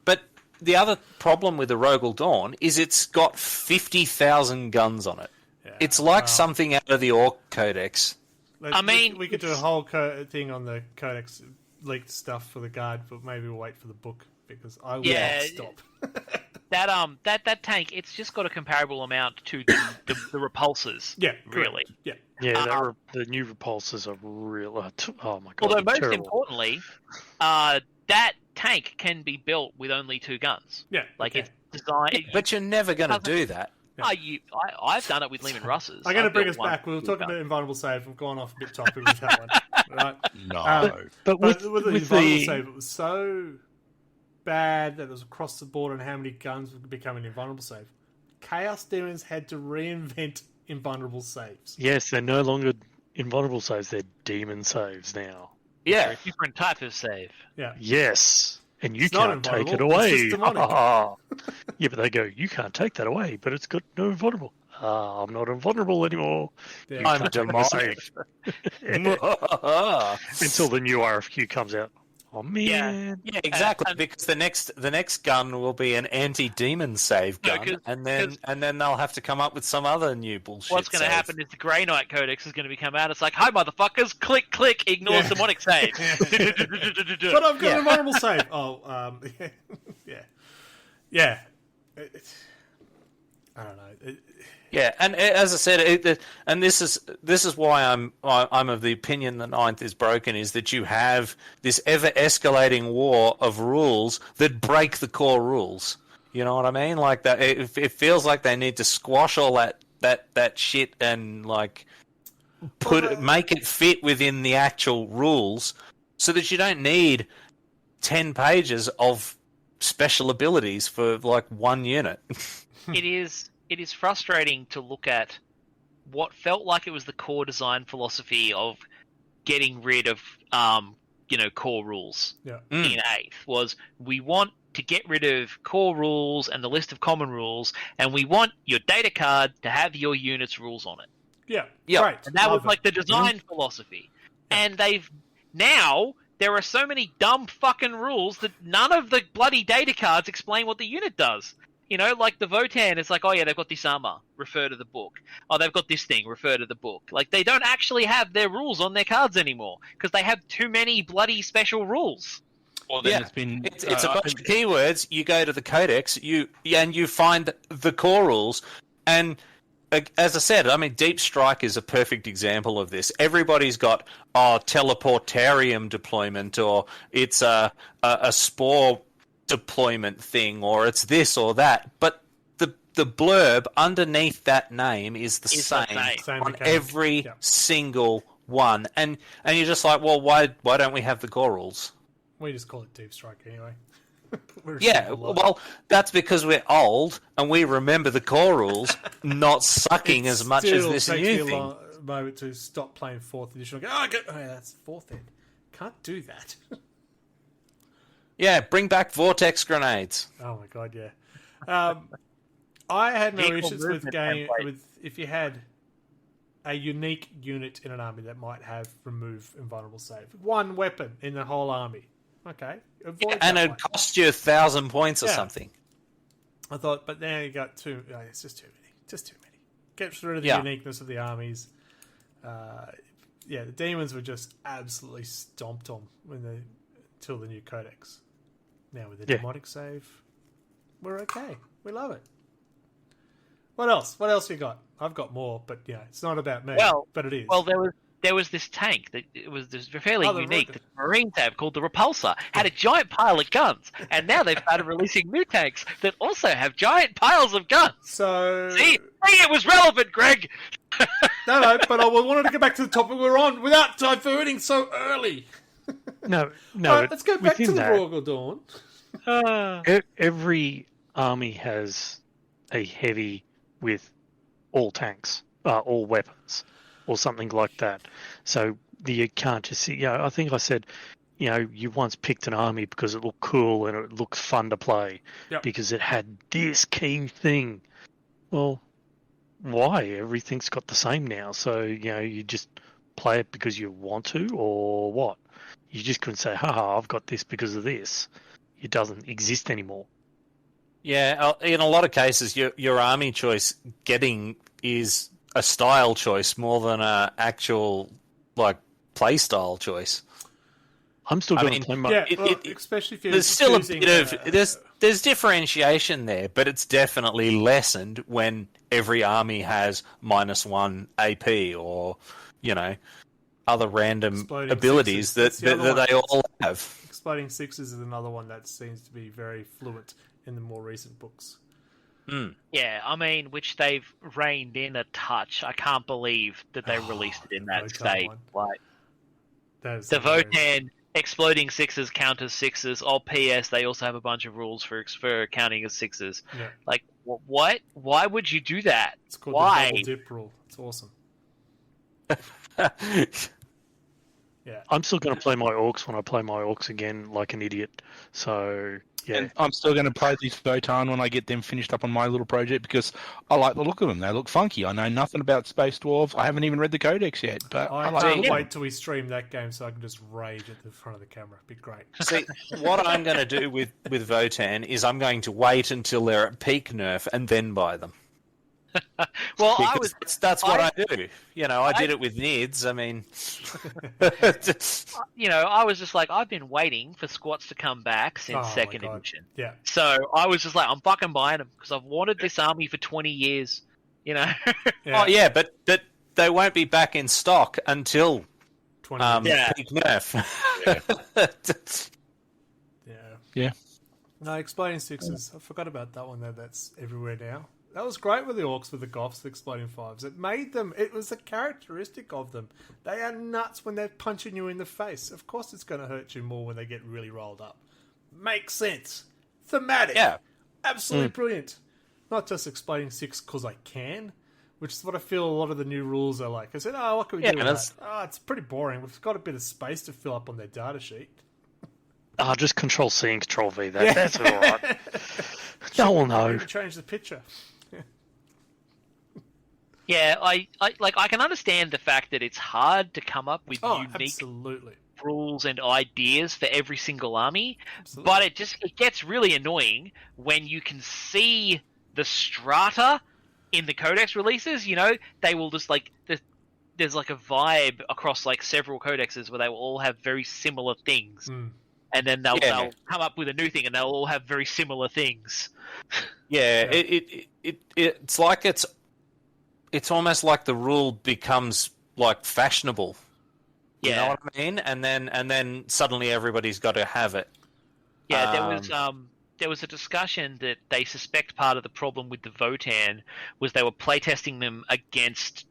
But the other problem with the Rogel Dawn is it's got 50,000 guns on it. Yeah, It's like something out of the Orc Codex. We could do a whole thing on the Codex leaked stuff for the Guard, but maybe we'll wait for the book because I will not stop. That tank, it's just got a comparable amount to the repulsors. Yeah, really. Yeah. Yeah, the new repulsors are real. Oh my god! Although most terrible. importantly, that tank can be built with only 2 guns. Yeah, like okay. it's designed. But you're never going to do that. I've done it with Lehman Russes. I'm going to I've bring built us one back. We'll with talk 2 about guns. invulnerable save. We've gone off a bit topic with that one. Right? No. But with the with invulnerable the save, it was so bad that it was across the board on how many guns would become an invulnerable save. Chaos Demons had to reinvent invulnerable saves. yes, they're no longer invulnerable saves; they're demon saves now. Yeah. A different type of save. Yeah. Yes, and you It's not can't take it invulnerable, it's away. just demonic. Yeah, but they go, you can't take that away, but it's got no invulnerable. I'm not invulnerable anymore. Yeah. I'm Take the demonic. save. Until the new RFQ comes out. Oh man. Yeah, exactly. Because the next gun will be an anti-demon save No, gun, and then they'll have to come up with some other new bullshit. What's going to save. happen is the Grey Knight Codex is going to be come out. It's like, hi motherfuckers, click, click, ignore demonic save. But I've got an invulnerable save. Yeah. I don't know. Yeah, and as I said, and this is why I'm of the opinion that Ninth is broken, is that you have this ever escalating war of rules that break the core rules. You know what I mean? Like that, it feels like they need to squash all that shit and like make it fit within the actual rules, so that you don't need 10 pages of special abilities for like one unit. It is frustrating to look at what felt like it was the core design philosophy of getting rid of core rules Yeah. in 8th was we want to get rid of core rules and the list of common rules, and we want your data card to have your unit's rules on it. Yeah. Yeah. Great. And that was Love like it. the design philosophy. And there are so many dumb fucking rules that none of the bloody data cards explain what the unit does. You know, like the Votan, it's like, oh yeah, they've got this armor, refer to the book. Oh, they've got this thing, refer to the book. Like, they don't actually have their rules on their cards anymore, because they have too many bloody special rules. Or then it's been... It's a bunch of keywords. You go to the codex, and you find the core rules. And as I said, I mean, Deep Strike is a perfect example of this. Everybody's got teleportarium deployment, or it's a spore deployment thing, or it's this or that. But the blurb underneath that name is the same Same on mechanic. every Yeah. single one, and you're just like, well, why don't we have the core rules? We just call it Deep Strike anyway. Yeah, well, that's because we're old and we remember the core rules not sucking as much as this takes new me thing. a moment to stop playing 4th edition. I go, oh, yeah, that's 4th ed. Can't do that. Yeah, bring back vortex grenades. Oh my god, yeah. I had no Vehicle issues with movement template. with if you had a unique unit in an army that might have remove invulnerable save. One weapon in the whole army. Okay, avoid And that it one. cost you 1,000 points or Yeah. something. I thought, but now you got two. Oh, it's just too many. Just too many. Get rid of the Yeah. uniqueness of the armies. The demons were just absolutely stomped on till the new codex. Now with the Yeah. demonic save, we're okay. We love it. What else? What else you got? I've got more, but it's not about me. Well- but it is. Well, there was this tank that it was this fairly Oh, the unique Repulsor. that the Marines have called the Repulsor. Had a giant pile of guns, and now they've started releasing new tanks that also have giant piles of guns. So See, it was relevant, Greg. no, but I wanted to get back to the topic we're on without diverting so early. No. All right, let's go back to within the that, Royal Dawn. Every army has a heavy with all tanks, all weapons, or something like that. So you can't just see. I think I said, you once picked an army because it looked cool and it looked fun to play because it had this key thing. Well, why? Everything's got the same now. So you just play it because you want to, or what? You just couldn't say, haha, I've got this because of this. It doesn't exist anymore. Yeah, in a lot of cases, your army choice is a style choice more than a actual play style choice. I'm still going to play my... Especially if you're There's still a choosing, bit of there's differentiation there, but it's definitely lessened when every army has -1 AP or other random Exploding abilities sixes. that That's the other they one. all have. Exploding Sixes is another one that seems to be very fluent in the more recent books. Yeah, I mean, which they've reined in a touch. I can't believe that they released it in that Votan state. one. Like That is the hilarious. Votan exploding sixes counters sixes. Oh, P.S. They also have a bunch of rules for counting as sixes. Yeah. Like what? Why would you do that? It's called Why? the double dip rule. It's awesome. Yeah. I'm still going to play my orcs when I play my orcs again like an idiot. So, yeah. And I'm still going to play these Votan when I get them finished up on my little project because I like the look of them. They look funky. I know nothing about Space Dwarves. I haven't even read the Codex yet, but I I like can't it. wait till we stream that game so I can just rage at the front of the camera. It'd be great. See, what I'm going to do with Votan is I'm going to wait until they're at peak nerf and then buy them. Well, Because that's what I do. I did it with Nids. I mean, I was just like, I've been waiting for squats to come back since Oh, my second God. edition. Yeah. So I was just like, I'm fucking buying them because I've wanted this army for 20 years. Yeah. oh yeah, but they won't be back in stock until 20 minutes. peak nerf. Yeah. No, Exploding Sixes. I forgot about that one there. That's everywhere now. That was great with the orcs, with the goths, the exploding fives. It made them, it was a characteristic of them. They are nuts when they're punching you in the face. Of course it's going to hurt you more when they get really rolled up. Makes sense. Thematic. Yeah. Absolutely brilliant. Not just exploding six because I can, which is what I feel a lot of the new rules are like. I said, what can we do with that? It's pretty boring. We've got a bit of space to fill up on their data sheet. Just Control C and Control V. That's all right. No one will know. Change the picture. Yeah, I can understand the fact that it's hard to come up with unique Absolutely. rules and ideas for every single army, Absolutely. but it gets really annoying when you can see the strata in the codex releases. They will just there's like a vibe across like several codexes where they will all have very similar things. And then they'll come up with a new thing, and they'll all have very similar things. Yeah, it's like it's almost like the rule becomes like fashionable. You know what I mean? And then suddenly everybody's got to have it. Yeah, there was there was a discussion that they suspect part of the problem with the Votan was they were playtesting them against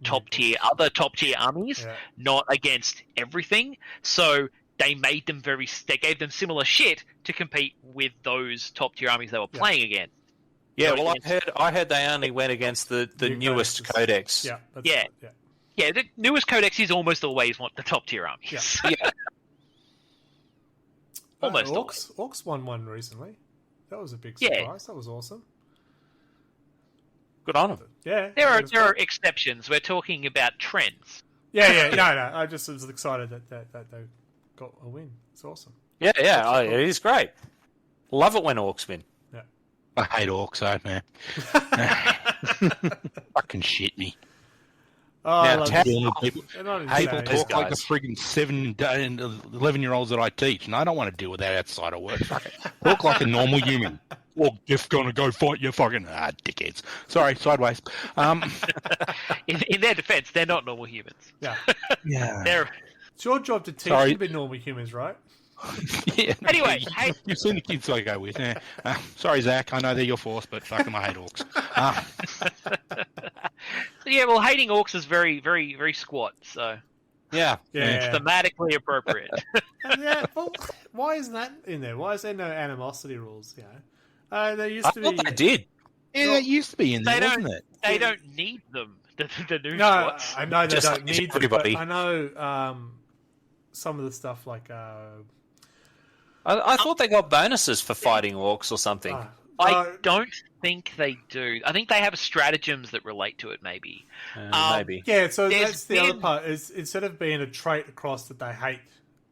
other top tier armies, not against everything. So they made them they gave them similar shit to compete with those top tier armies they were playing against. Yeah, well, I heard they only went against the newest codex. Yeah, Yeah, the newest codex is almost always the top tier armies. Yeah. Almost always. Orcs won one recently. That was a big surprise. That was awesome. Good on them. Yeah. There are exceptions. We're talking about trends. Yeah. No. I just was excited that they got a win. It's awesome. Yeah. It is great. Love it when Orcs win. I hate orcs, though, man. Fucking shit me. Oh, Now, People talk like the friggin' 7 and 11-year-olds that I teach, and I don't want to deal with that outside of work. Talk like a normal human. Or just gonna go fight your fucking dickheads. Sorry, sideways. In their defense, they're not normal humans. Yeah. It's your job to teach them to be normal humans, right? Yeah. Anyway, you've seen the kids I go with. Yeah. Sorry, Zach. I know they're your force, but fuck them, I hate orcs. Well, hating orcs is very, very, very squat. So yeah, it's thematically appropriate. Well, why isn't that in there? Why is there no animosity rules? There used to be. I thought they did. Yeah, that used to be in there, wasn't it? They don't need them. The new squats. I know they Just don't need everybody. them. But I know some of the stuff like. I thought they got bonuses for fighting orcs or something. I don't think they do. I think they have stratagems that relate to it, maybe. Maybe. Yeah, so that's the other part. Is instead of being a trait across that they hate,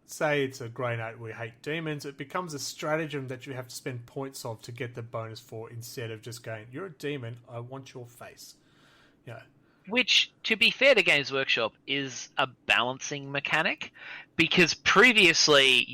say it's a Grey Knight, we hate demons, it becomes a stratagem that you have to spend points of to get the bonus for, instead of just going, you're a demon, I want your face. Yeah. Which, to be fair to Games Workshop, is a balancing mechanic. Because previously,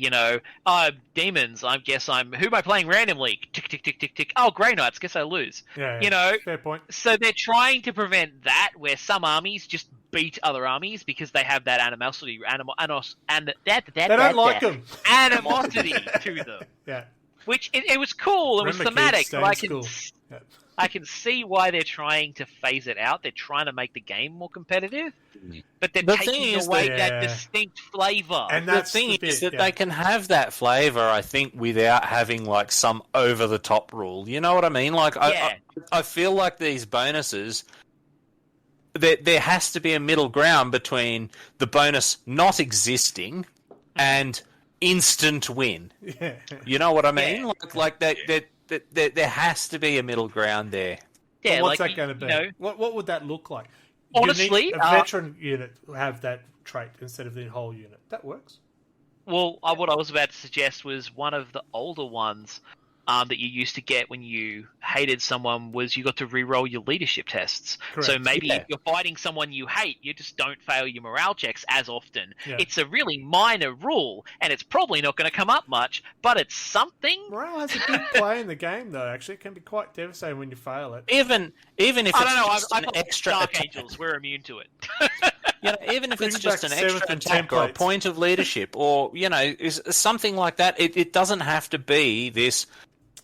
demons, who am I playing randomly? Tick, tick, tick, tick, tick. Oh, Grey Knights, guess I lose. Yeah, fair point. So they're trying to prevent that, where some armies just beat other armies because they have that animosity, they don't like them. Animosity to them. Yeah. Which, it was cool, it was thematic, but I can see why they're trying to phase it out. They're trying to make the game more competitive, but they're taking away that distinct flavour. And the thing is that they can have that flavour, I think, without having like some over-the-top rule. You know what I mean? Like, I feel like these bonuses, there has to be a middle ground between the bonus not existing and instant win. Yeah. You know what I mean? Like that. There has to be a middle ground there. Yeah, what's that going to be? What would that look like? Honestly, a veteran unit have that trait instead of the whole unit. That works. Well, what I was about to suggest was one of the older ones that you used to get when you hated someone was you got to re-roll your leadership tests. Correct. So maybe if you're fighting someone you hate, you just don't fail your morale checks as often. Yeah. It's a really minor rule, and it's probably not going to come up much, but it's something. Morale has a big play in the game, though. Actually, it can be quite devastating when you fail it. Even if it's just an extra Dark attack. Angels, we're immune to it. Even if it's just an back extra 7th and attack or a templates. point of leadership or, is something like that, it doesn't have to be this,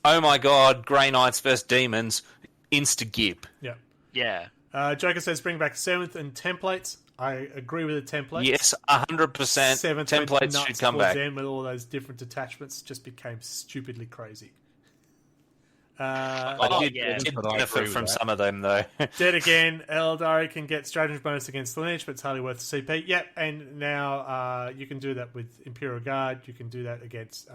oh my god, Grey Knights versus Demons, insta-gib. Yeah. Yeah. Joker says bring back 7th and templates. I agree with the templates. Yes, 100%. 7th Templates should come back. Then with all those different attachments, just became stupidly crazy. I did benefit from some of them, though. Dead again. Eldari can get stratagem bonus against Lineage, but it's hardly worth the CP. Yep, and now you can do that with Imperial Guard. You can do that against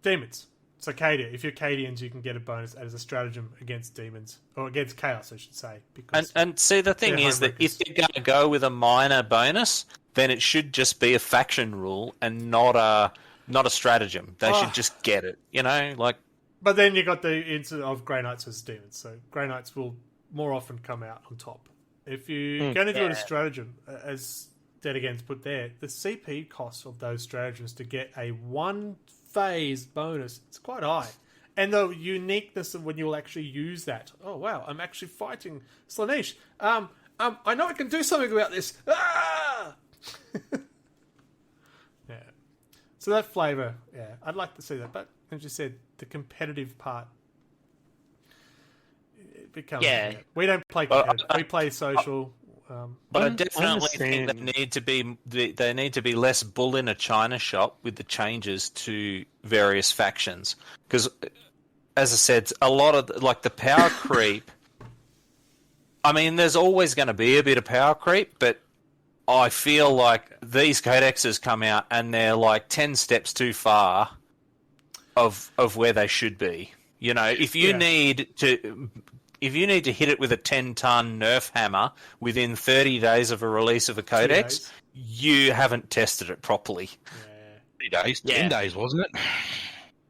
demons. So Cadia, if you're Cadians, you can get a bonus as a stratagem against demons, or against Chaos, I should say. Because and see, the thing is that if they're going to go with a minor bonus, then it should just be a faction rule and not a stratagem. They should just get it, But then you got the incident of Grey Knights versus demons, so Grey Knights will more often come out on top. If you're going to do it as stratagem, as Dead Again's put there, the CP cost of those stratagems to get a one-phase bonus, it's quite high. And the uniqueness of when you'll actually use that. Oh, wow, I'm actually fighting Slaanesh. I know I can do something about this. Ah! Yeah. So that flavour, I'd like to see that. But as you said, the competitive part, it becomes. Yeah. We don't play competitive. We play social. But I I definitely think understand. they need to be less bull in a china shop with the changes to various factions. Because, as I said, a lot of the power creep. I mean, there's always going to be a bit of power creep, but I feel like these codexes come out and they're like 10 steps too far of where they should be. You know, if you need to hit it with a 10-ton Nerf hammer within 30 days of a release of a codex, you haven't tested it properly. 3 days, 10 days, wasn't it?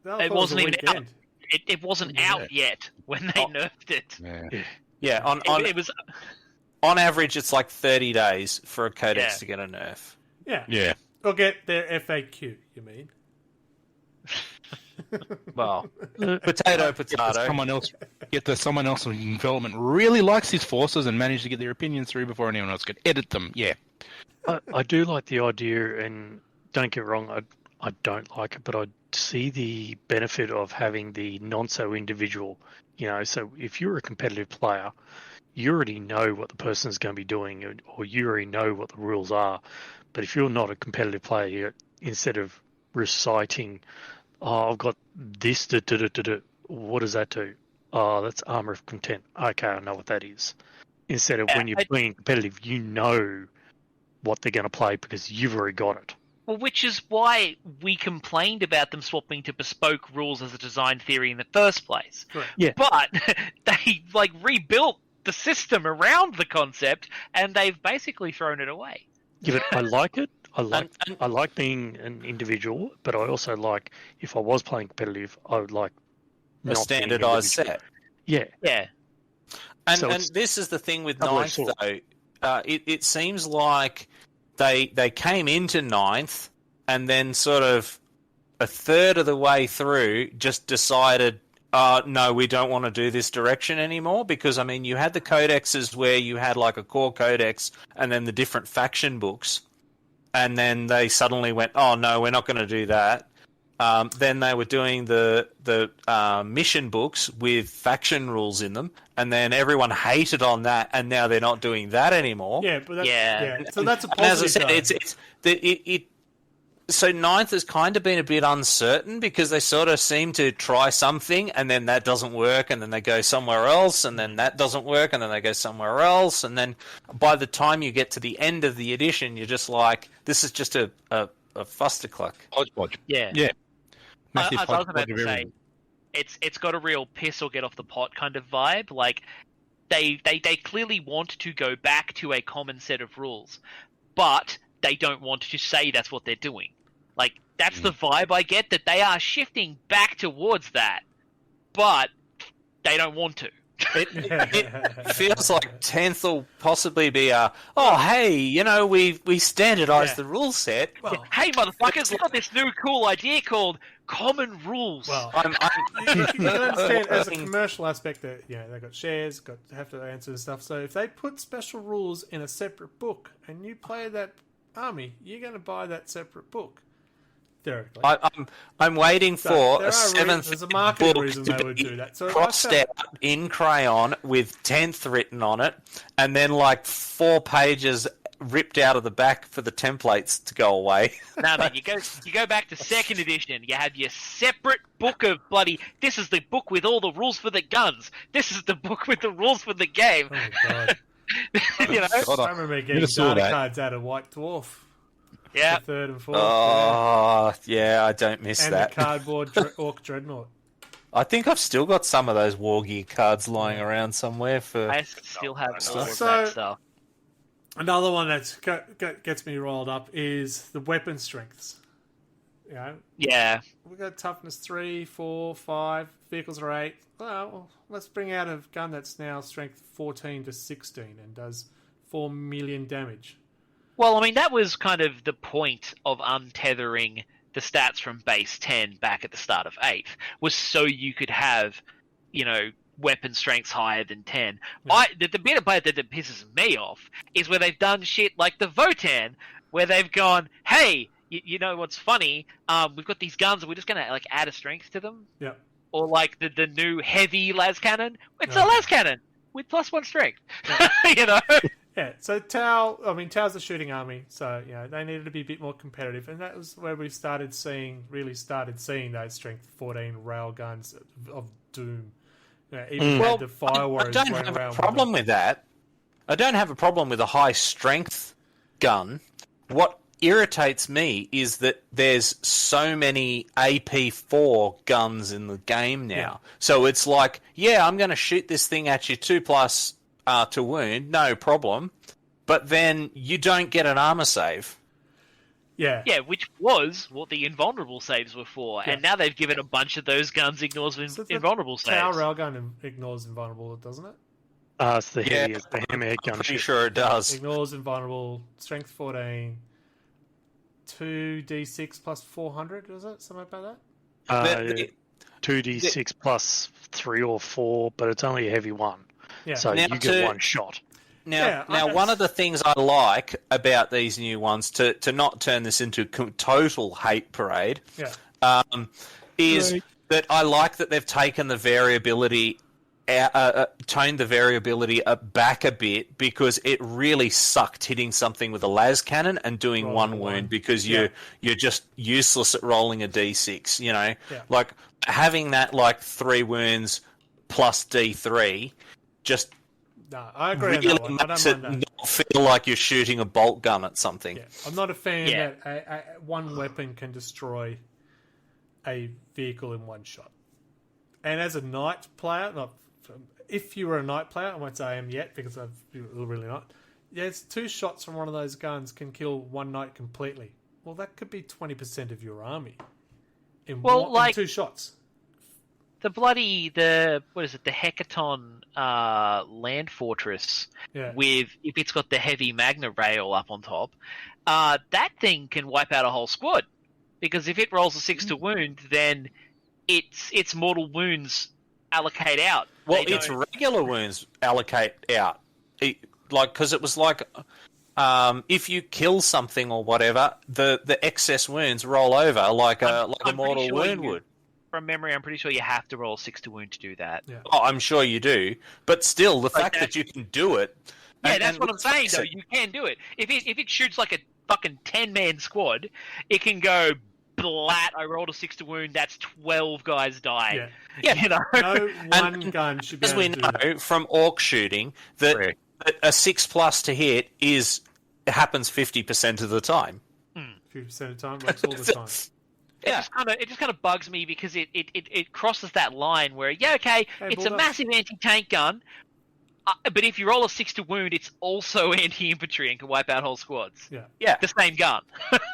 It wasn't even out. It wasn't out yet when they nerfed it. Yeah, It was. on average, it's like 30 days for a codex to get a nerf. Yeah. Or get their FAQ, you mean? Well, potato. Someone else in development really likes his forces and managed to get their opinions through before anyone else could edit them. Yeah. I do like the idea, and don't get me wrong, I don't like it, but I see the benefit of having the non-so-individual. You know, so if you're a competitive player, you already know what the person's going to be doing, or you already know what the rules are. But if you're not a competitive player, instead of reciting, I've got this, what does that do? Oh, that's Armour of Contempt. Okay, I know what that is. Instead of when you're being competitive, you know what they're going to play because you've already got it. Well, which is why we complained about them swapping to bespoke rules as a design theory in the first place. Correct. Yeah. But they rebuilt the system around the concept, and they've basically thrown it away. Yeah, but I like it. I like being an individual, but I also like, if I was playing competitive, I would like A standardized set. Yeah. Yeah. And So and it's this is the thing with double-edged ninth, sword. though. It seems like they came into ninth and then sort of a third of the way through just decided, no, we don't want to do this direction anymore. Because, I mean, you had the codexes where you had like a core codex and then the different faction books. And then they suddenly went, oh, no, we're not going to do that. Then they were doing the mission books with faction rules in them, and then everyone hated on that, and now they're not doing that anymore. Yeah, but so that's a And as positive. I said, so ninth has kind of been a bit uncertain because they sort of seem to try something, and then that doesn't work, and then they go somewhere else, and then that doesn't work, and then they go somewhere else, and then by the time you get to the end of the edition, you're just like, this is just a fustercluck. Hodgepodge. Yeah. Yeah. I Massive was about hodgepodge to of say, everything. it's got a real piss or get off the pot kind of vibe. Like, they clearly want to go back to a common set of rules, but they don't want to say that's what they're doing. Like, that's the vibe I get, that they are shifting back towards that, but they don't want to. It feels like 10th will possibly be hey, you know, we standardized the rule set. Well, Hey, motherfuckers, look at this new cool idea called common rules. well, I'm you can understand as a commercial aspect that they've got shares, have to answer and stuff. So if they put special rules in a separate book and you play that army, you're going to buy that separate book. Theoretically, I'm waiting for there a are seventh there's a marketing book reason to they would be do that. So crossed out in crayon with 10th written on it, and then like 4 pages ripped out of the back for the templates to go away. No, man, you go back to second edition. You have your separate book of bloody. This is the book with all the rules for the guns. This is the book with the rules for the game. Oh my god! You know? I remember getting data cards out of White Dwarf. Yeah. The third and fourth. Oh, yeah, I don't miss and that. the cardboard Orc Dreadnought. I think I've still got some of those war gear cards lying around somewhere for. I still have all of So- that stuff. Another one that gets me rolled up is the weapon strengths. You know, Yeah. we got toughness 3, 4, 5. Vehicles are 8. Well, let's bring out a gun that's now strength 14 to 16 and does 4 million damage. Well, I mean, that was kind of the point of untethering the stats from base 10 back at the start of 8th, was so you could have, you know, weapon strengths higher than 10. Yeah. The bit about that pisses me off is where they've done shit like the Votan, where they've gone, hey, you know what's funny? We've got these guns, and we're just gonna like add a strength to them, Yeah. or like the new heavy las cannon. It's a las cannon with +1 strength. You know. Yeah, so Tau's a shooting army, so they needed to be a bit more competitive, and that was where we started seeing those strength 14 rail guns of doom. Even had the fire warriors I don't running have a around problem with that. I don't have a problem with a high strength gun. What irritates me is that there's so many AP4 guns in the game now. Yeah. So it's like, I'm going to shoot this thing at you 2+ to wound, no problem. But then you don't get an armor save. Yeah. Yeah, which was what the invulnerable saves were for, and now they've given a bunch of those guns ignores invulnerable saves. Tau railgun ignores invulnerable, doesn't it? It's the heaviest, the hammerhead gun. Pretty sure it does. Ignores invulnerable, strength 14, 2d6 plus 400, is it? Something like that? 2d6 plus 3 or 4, but it's only a heavy one. Yeah. So Now you get one shot. Now, one of the things I like about these new ones, to not turn this into total hate parade, is that I like that they've taken the variability, toned the variability back a bit, because it really sucked hitting something with a las cannon and doing one wound because you're just useless at rolling a d6. Like having that like 3 wounds plus d3 just. No, I agree on really that one. I makes don't it mind that. not feel like you're shooting a bolt gun at something. Yeah. I'm not a fan that one weapon can destroy a vehicle in one shot. And as a knight player, if you were a knight player, I won't say I am yet because I've really not. It's 2 shots from one of those guns can kill one knight completely. Well, that could be 20% of your army in 2 shots. The the Hecaton land fortress with, if it's got the heavy magna rail up on top, that thing can wipe out a whole squad, because if it rolls a 6 to wound, then its mortal wounds allocate out. Well, its regular wounds allocate out, because it was like if you kill something or whatever, the excess wounds roll over like a mortal wound would. From memory, I'm pretty sure you have to roll 6 to wound to do that. Yeah. Oh, I'm sure you do. But still, the fact that you can do it... Yeah, that's what I'm saying, though. You can do it. If it shoots like a fucking 10-man squad, it can go blat, I rolled a 6 to wound, that's 12 guys die. Yeah. You know? No one gun should be as able we to do know that. from orc shooting, that a 6+ to hit happens 50% of the time. 50% of the time, works all the time. It just kind of bugs me because it crosses that line where it's a massive anti-tank gun, but if you roll a 6 to wound, it's also anti-infantry and can wipe out whole squads. Yeah. The same gun.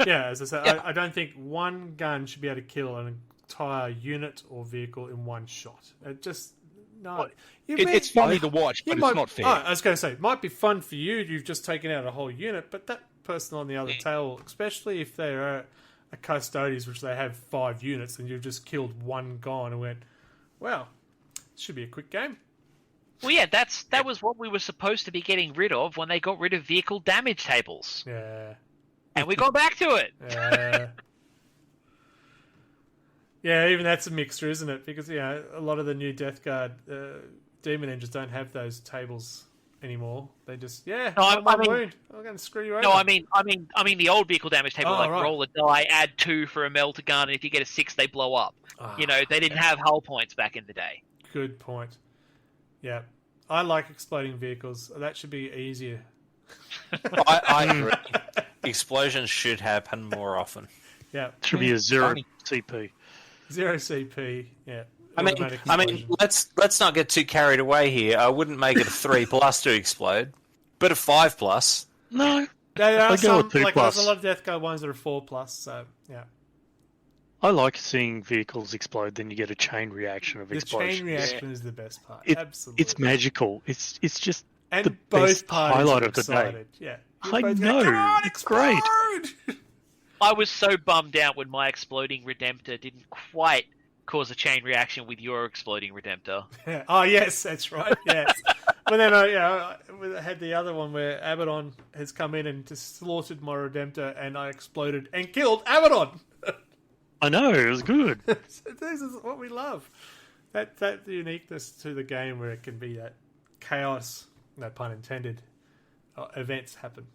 As I said, I don't think one gun should be able to kill an entire unit or vehicle in one shot. It just no. It's funny to watch, but it's not fair. I was going to say, it might be fun for you. You've just taken out a whole unit, but that person on the other tail, especially if they're a Custodes, which they have 5 units, and you've just killed one guy and went, well, this should be a quick game. Well, yeah, that was what we were supposed to be getting rid of when they got rid of vehicle damage tables. Yeah. And we got back to it. Yeah, even that's a mixture, isn't it? Because a lot of the new Death Guard demon engines don't have those tables anymore. They just wound. I'm going to screw you over. No, I mean the old vehicle damage table, roll a die, add 2 for a melter gun, and if you get a 6, they blow up. They didn't have hull points back in the day. Good point. Yeah, I like exploding vehicles. That should be easier. I agree. Explosions should happen more often. Yeah, should be a 0 CP. 0 CP. Yeah. I mean, let's not get too carried away here. I wouldn't make it a 3+ to explode, but a 5+. No, there are some. There's a lot of Death Guard ones that are 4+. So yeah. I like seeing vehicles explode. Then you get a chain reaction of explosion. The chain reaction is the best part. Absolutely, it's magical. It's just and the both best highlight of the day. Yeah, I know. It's great. I was so bummed out when my exploding Redemptor didn't quite cause a chain reaction with your exploding Redemptor. Oh yes, that's right. Yes, But then, we had the other one where Abaddon has come in and just slaughtered my Redemptor, and I exploded and killed Abaddon. I know, it was good. So this is what we love. That uniqueness to the game where it can be that chaos, no pun intended, events happen.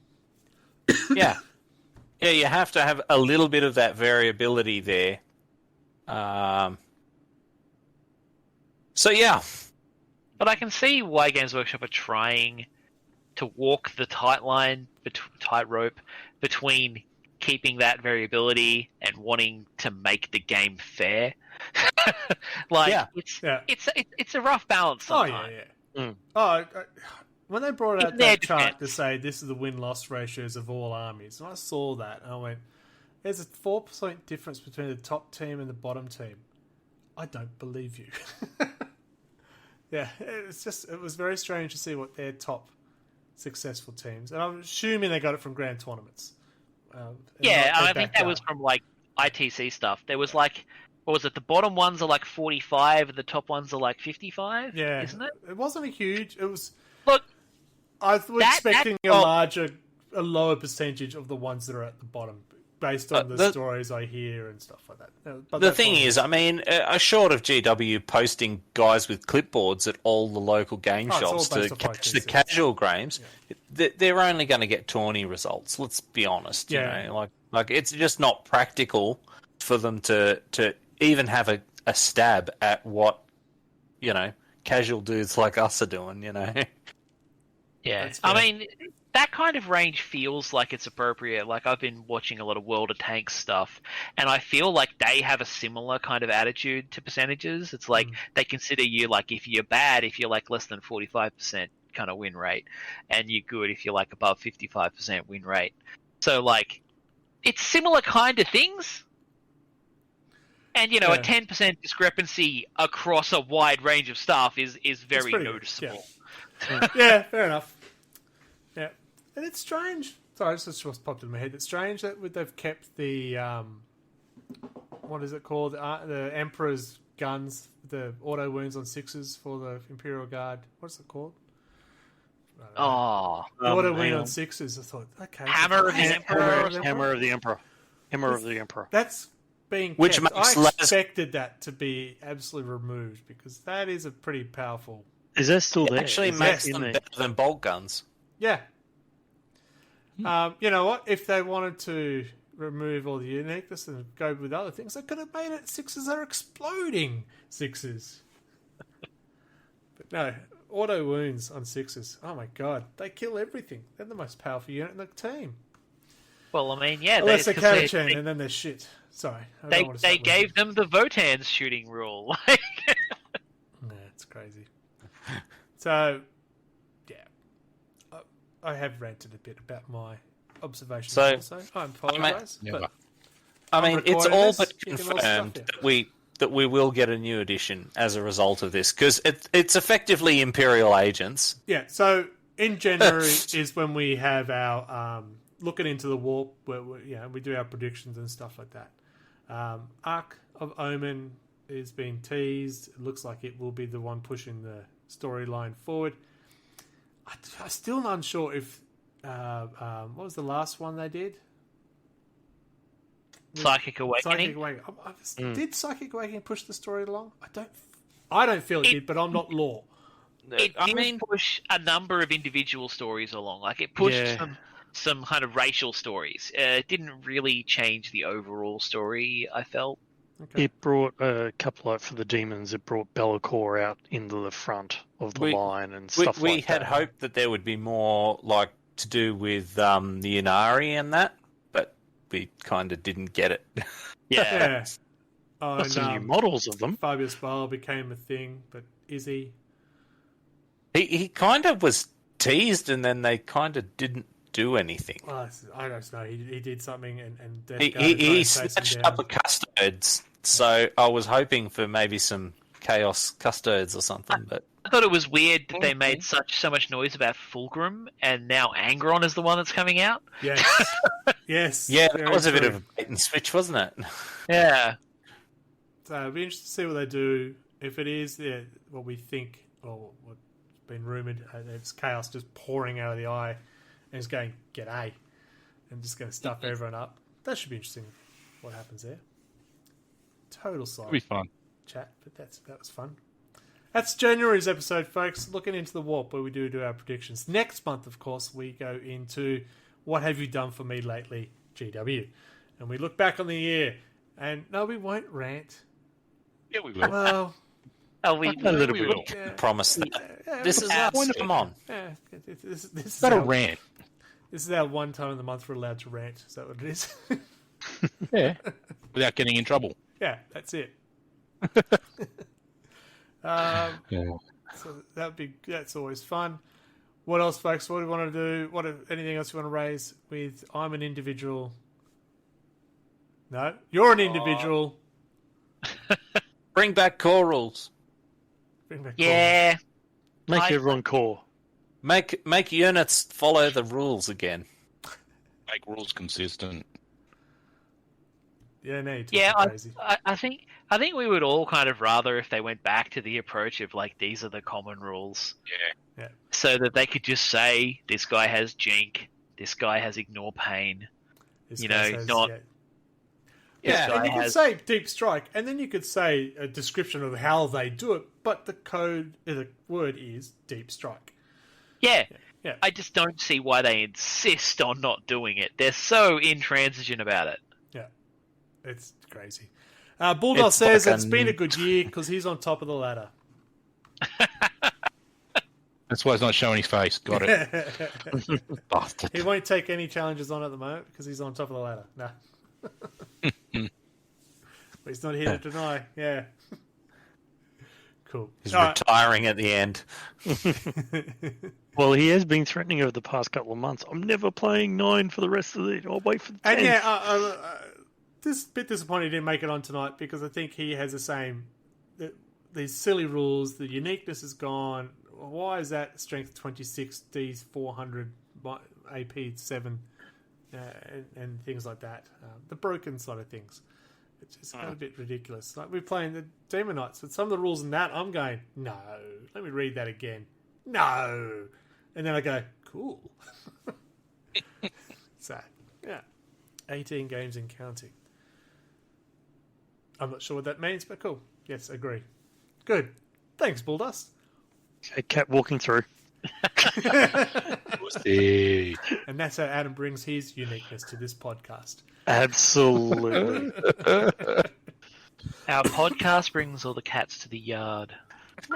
Yeah. Yeah, you have to have a little bit of that variability there. So, yeah. But I can see why Games Workshop are trying to walk the tightrope between keeping that variability and wanting to make the game fair. It's a rough balance sometimes. When they brought out that chart to say this is the win-loss ratios of all armies, and I saw that and I went, there's a 4% difference between the top team and the bottom team. I don't believe you. Yeah, it was very strange to see what their top successful teams, and I'm assuming they got it from grand tournaments. I think that was from like ITC stuff. There was like, what was it? The bottom ones are like 45, and the top ones are like 55. Yeah, isn't it? It wasn't a huge. It was. Look, I was expecting a lower percentage of the ones that are at the bottom, based on the stories I hear and stuff like that. But the thing is, I mean, short of GW posting guys with clipboards at all the local game shops to catch the casual games, they're only going to get tourney results. Let's be honest. You know, like it's just not practical for them to even have a stab at what, you know, casual dudes like us are doing. You know. Yeah, I mean, that kind of range feels like it's appropriate. Like, I've been watching a lot of World of Tanks stuff, and I feel like they have a similar kind of attitude to percentages. It's like they consider you, like, if you're bad, if you're like less than 45% kind of win rate, and you're good if you're like above 55% win rate. So, like, it's similar kind of things. And, you know, a 10% discrepancy across a wide range of stuff is very noticeable. Yeah, fair enough. Yeah, and it's strange. Sorry, this just popped in my head. It's strange that they've kept the what is it called? The Emperor's guns, the auto wounds on 6s for the Imperial Guard. What's it called? The auto wound on 6s. I thought, okay, Hammer of the Emperor. Hammer of the Emperor. Hammer of the Emperor. That's being which kept. makes I expected that to be absolutely removed because that is a pretty powerful. Is that still there? It actually makes them better than bolt guns. Yeah. You know what? If they wanted to remove all the uniqueness and go with other things, they could have made it 6s are exploding 6s. But no, auto wounds on 6s. Oh my god, they kill everything. They're the most powerful unit in the team. Well, I mean, yeah. Unless they're Catachan, and then they're shit. Sorry. They gave them the Votan's shooting rule. Yeah, it's crazy. So, yeah. I have ranted a bit about my observations also. I apologise. I mean, it's all but confirmed that we will get a new edition as a result of this, because it's effectively Imperial Agents. Yeah, so in January is when we have our looking into the warp, where we do our predictions and stuff like that. Arc of Omen is being teased. It looks like it will be the one pushing the storyline forward. I'm still not sure if what was the last one they did? Psychic Awakening. Did Psychic Awakening push the story along? I don't feel it did, but I'm not law. It did push a number of individual stories along. Like, it pushed some kind of racial stories. It didn't really change the overall story, I felt. Okay. It brought a couple out for the demons. It brought Be'lakor out into the front of the line and stuff like that. We had hoped that there would be more like to do with the Inari and that, but we kind of didn't get it. Yeah. Got some new models of them. Fabius Bale became a thing, but is he? He kind of was teased, and then they kind of didn't do anything. Well, I don't know. He did something, and he snatched up a Custodes. So I was hoping for maybe some Chaos Custodes or something. But I thought it was weird that they made so much noise about Fulgrim, and now Angron is the one that's coming out. Yes. Yes. Yeah, that was a bit of a bait and switch, wasn't it? Yeah. So it'll be interesting to see what they do. If it is what we think, or what's been rumoured. It's chaos just pouring out of the eye, and it's going "G'day," and just going to stuff everyone up. That should be interesting. What happens there? Total side It'll be fun. chat, but that was fun. That's January's episode, folks. Looking into the warp, where we do our predictions. Next month, of course, we go into what have you done for me lately, GW, and we look back on the year. And no, we won't rant. Yeah, we will. Well, A little bit. yeah, Promise that. yeah, This is us. Come on. yeah, this is Not a our, rant. this is our one time in the month we're allowed to rant. Is that what it is? Yeah. Without getting in trouble. Yeah, that's it. Yeah. So that's always fun. What else, folks? What do we want to do? Anything else you want to raise with I'm an individual? No, you're an individual. Bring back core rules. Bring back Yeah. Make everyone core. Make units follow the rules again. Make rules consistent. Yeah, no, you're Yeah, crazy. I think we would all kind of rather if they went back to the approach of like these are the common rules, Yeah. so that they could just say this guy has Jink, this guy has Ignore Pain. This you guy know, says, not- yeah. This Yeah, guy and you could has- say deep strike, and then you could say a description of how they do it, but the word is deep strike. Yeah. Yeah. I just don't see why they insist on not doing it. They're so intransigent about it. Yeah, it's crazy. Bulldog It's says like it's been a good year because he's on top of the ladder. That's why he's not showing his face. Got it. Bastard. He won't take any challenges on at the moment because he's on top of the ladder. No. But he's not here to deny. Yeah. Cool. He's All right. retiring at the end. Well, he has been threatening over the past couple of months. I'm never playing 9 for the rest of the... I'll wait for the 10. And yeah, this bit disappointed he didn't make it on tonight because I think he has the same. These silly rules, the uniqueness is gone. Why is that strength 26, D's 400, AP 7, and things like that? The broken side of things. It's just a bit ridiculous. Like we're playing the Demon Knights, but some of the rules in that, I'm going, no. Let me read that again. No. And then I go, cool. So, yeah. 18 games and counting. I'm not sure what that means, but cool. Yes, agree. Good. Thanks, Bulldust. A cat walking through. Hey. And that's how Adam brings his uniqueness to this podcast. Absolutely. Our podcast brings all the cats to the yard.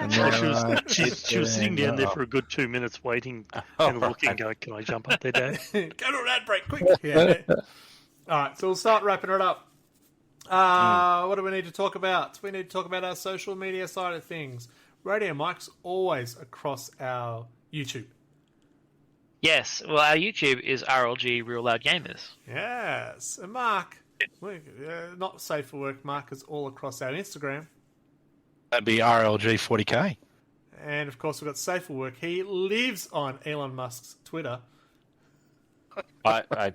She was sitting down there for a good 2 minutes waiting and looking, going, can I jump up there, Dad? Go to an ad break, quick. Yeah. All right, so we'll start wrapping it up. What do we need to talk about? We need to talk about our social media side of things. Radio Mike's always across our YouTube. Yes, well, our YouTube is RLG Real Loud Gamers. Yes. And Mark, not safe for work, Mark is all across our Instagram. That'd be RLG 40K. And, of course, we've got safe for work. He lives on Elon Musk's Twitter. I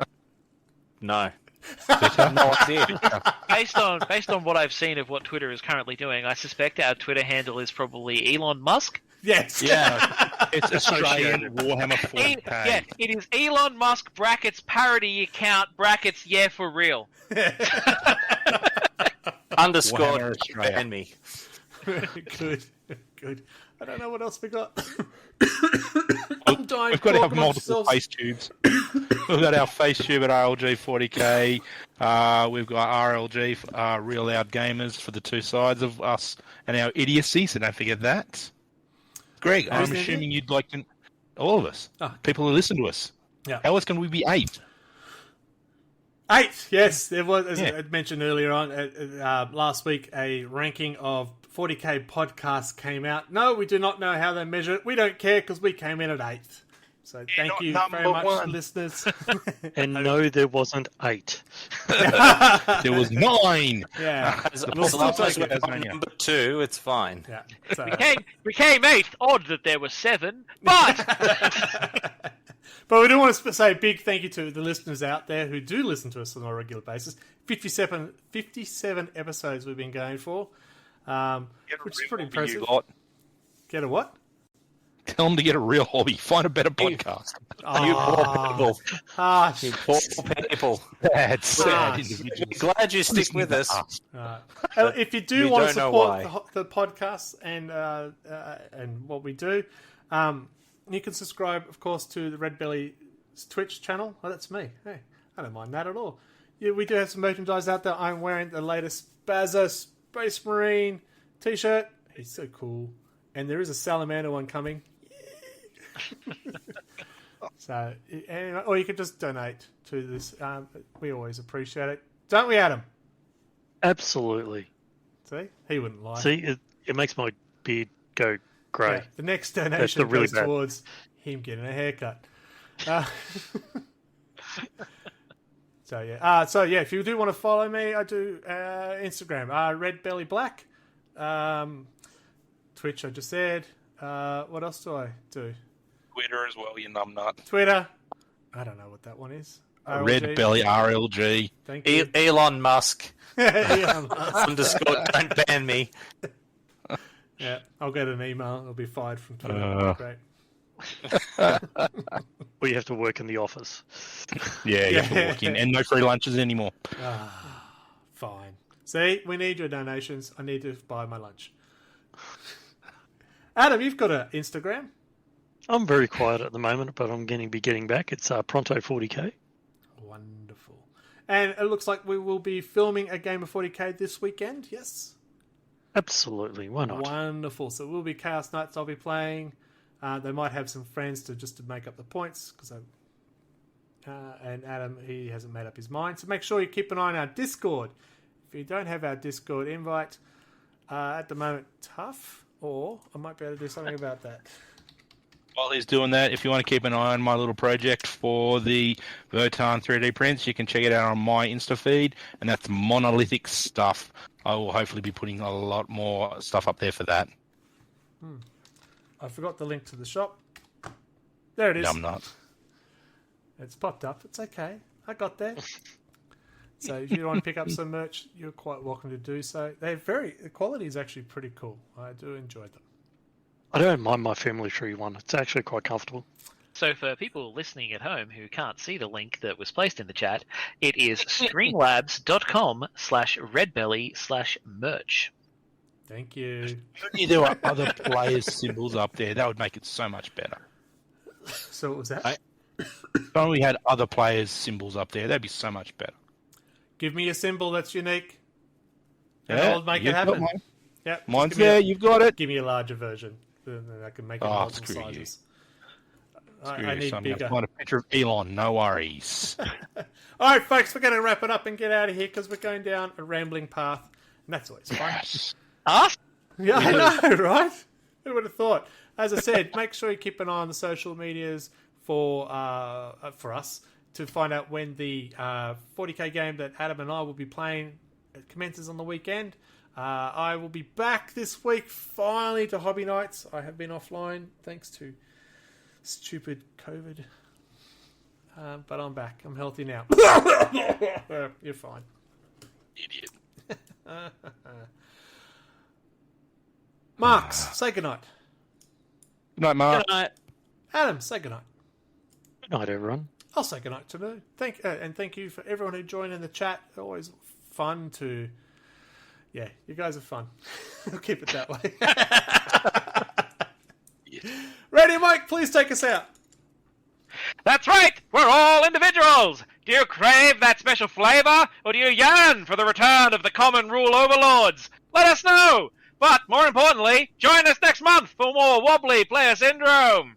no. No idea. Based on what I've seen of what Twitter is currently doing, I suspect our Twitter handle is probably Elon Musk. Yes. Yeah. It's Australian Warhammer 40K. Yeah, it is Elon Musk brackets parody account brackets yeah for real. Underscore Warhammer Australia. ban me. Good. Good. I don't know what else we got. I'm dying. We've got to have Talk amongst multiple yourselves. face tubes. We've got our face tube at RLG 40K. We've got RLG Real Loud Gamers for the two sides of us and our idiocy, so don't forget that. Greg, I'm Who's the assuming you'd like to... All of us. Oh. People who listen to us. Yeah. How else can we be 8? 8, yes. There was, as Yeah. I mentioned earlier on, last week, a ranking of 40k podcasts came out. No, we do not know how they measure it. We don't care because we came in at 8th. So thank not you number very much, one. listeners. And no, there wasn't 8. There was 9. Yeah. As We'll still long as take it, we're Tasmania. number 2, it's fine. Yeah. So, We came 8th. Odd that there were 7, but but we do want to say a big thank you to the listeners out there who do listen to us on a regular basis. 57 episodes we've been going for, which is pretty impressive. Get a what? Tell them to get a real hobby. Find a better podcast. You poor people. Harsh. You poor people. Sad, sad Harsh. individuals. Glad you stick with us. If you do We want to don't know support the podcast and what we do, you can subscribe, of course, to the Red Belly's Twitch channel. Oh, that's me. Hey, I don't mind that at all. Yeah, we do have some merchandise out there. I'm wearing the latest Bazza Space Marine t-shirt. He's so cool. And there is a Salamander one coming. So, or you can just donate to this. We always appreciate it. Don't we, Adam? Absolutely. See? He wouldn't lie. See, it makes my beard go grey. Yeah, the next donation really goes bad. towards him getting a haircut. So yeah, if you do want to follow me, I do Instagram, Red Belly Black, Twitch. I just said. What else do I do? Twitter as well, you numbnut. Twitter. I don't know what that one is. Red Belly RLG. Thank you. Elon Musk. Yeah, Underscore, don't ban me. yeah, I'll get an email. I'll be fired from Twitter. Great. Or you have to work in the office. Yeah, you have to walk in. And no free lunches anymore. Fine. See, we need your donations. I need to buy my lunch. Adam, you've got an Instagram. I'm very quiet at the moment, but I'm going to be getting back. It's Pronto 40k. Wonderful. And it looks like we will be filming a game of 40k this weekend, yes? Absolutely, why not? Wonderful. So it will be Chaos Knights I'll be playing. They might have some friends to make up the points, because and Adam, he hasn't made up his mind. So make sure you keep an eye on our Discord. If you don't have our Discord invite, at the moment, tough, or I might be able to do something about that. While he's doing that, if you want to keep an eye on my little project for the Votan 3D prints, you can check it out on my Insta feed, and that's monolithic stuff. I will hopefully be putting a lot more stuff up there for that. I forgot the link to the shop. There it is. I'm not. It's popped up. It's okay. I got there. So if you want to pick up some merch, you're quite welcome to do so. The quality is actually pretty cool. I do enjoy them. I don't mind my Family Tree one. It's actually quite comfortable. So for people listening at home who can't see the link that was placed in the chat, it is streamlabs.com/redbelly/merch. Thank you. If there were other players' symbols up there, that would make it so much better. So what was that? If only we had other players' symbols up there, that'd be so much better. Give me a symbol that's unique. And Yeah, I'll make it you've got happen. mine. Yep. Mine's there, you've got it. Give me a larger version. Then I can make it multiple screw you. sizes. Screw I you, need son. bigger. I'll find a picture of Elon, no worries. All right, folks, we're going to wrap it up and get out of here because we're going down a rambling path, and that's always fun. Yes. Huh? Yeah, I know, right? Who would have thought? As I said, make sure you keep an eye on the social medias for us to find out when the 40k game that Adam and I will be playing commences on the weekend. I will be back this week, finally, to Hobby Nights. I have been offline thanks to stupid COVID. But I'm back. I'm healthy now. You're fine. Idiot. Marks, say goodnight. Good night, Mark. Good night. Adam, say goodnight. Good night, everyone. I'll say goodnight to you. Thank you for everyone who joined in the chat. Always fun to... Yeah, you guys are fun. I'll keep it that way. Ready, Mike? Please take us out. That's right! We're all individuals! Do you crave that special flavour, or do you yearn for the return of the common rule overlords? Let us know! But, more importantly, join us next month for more Wobbly Player Syndrome!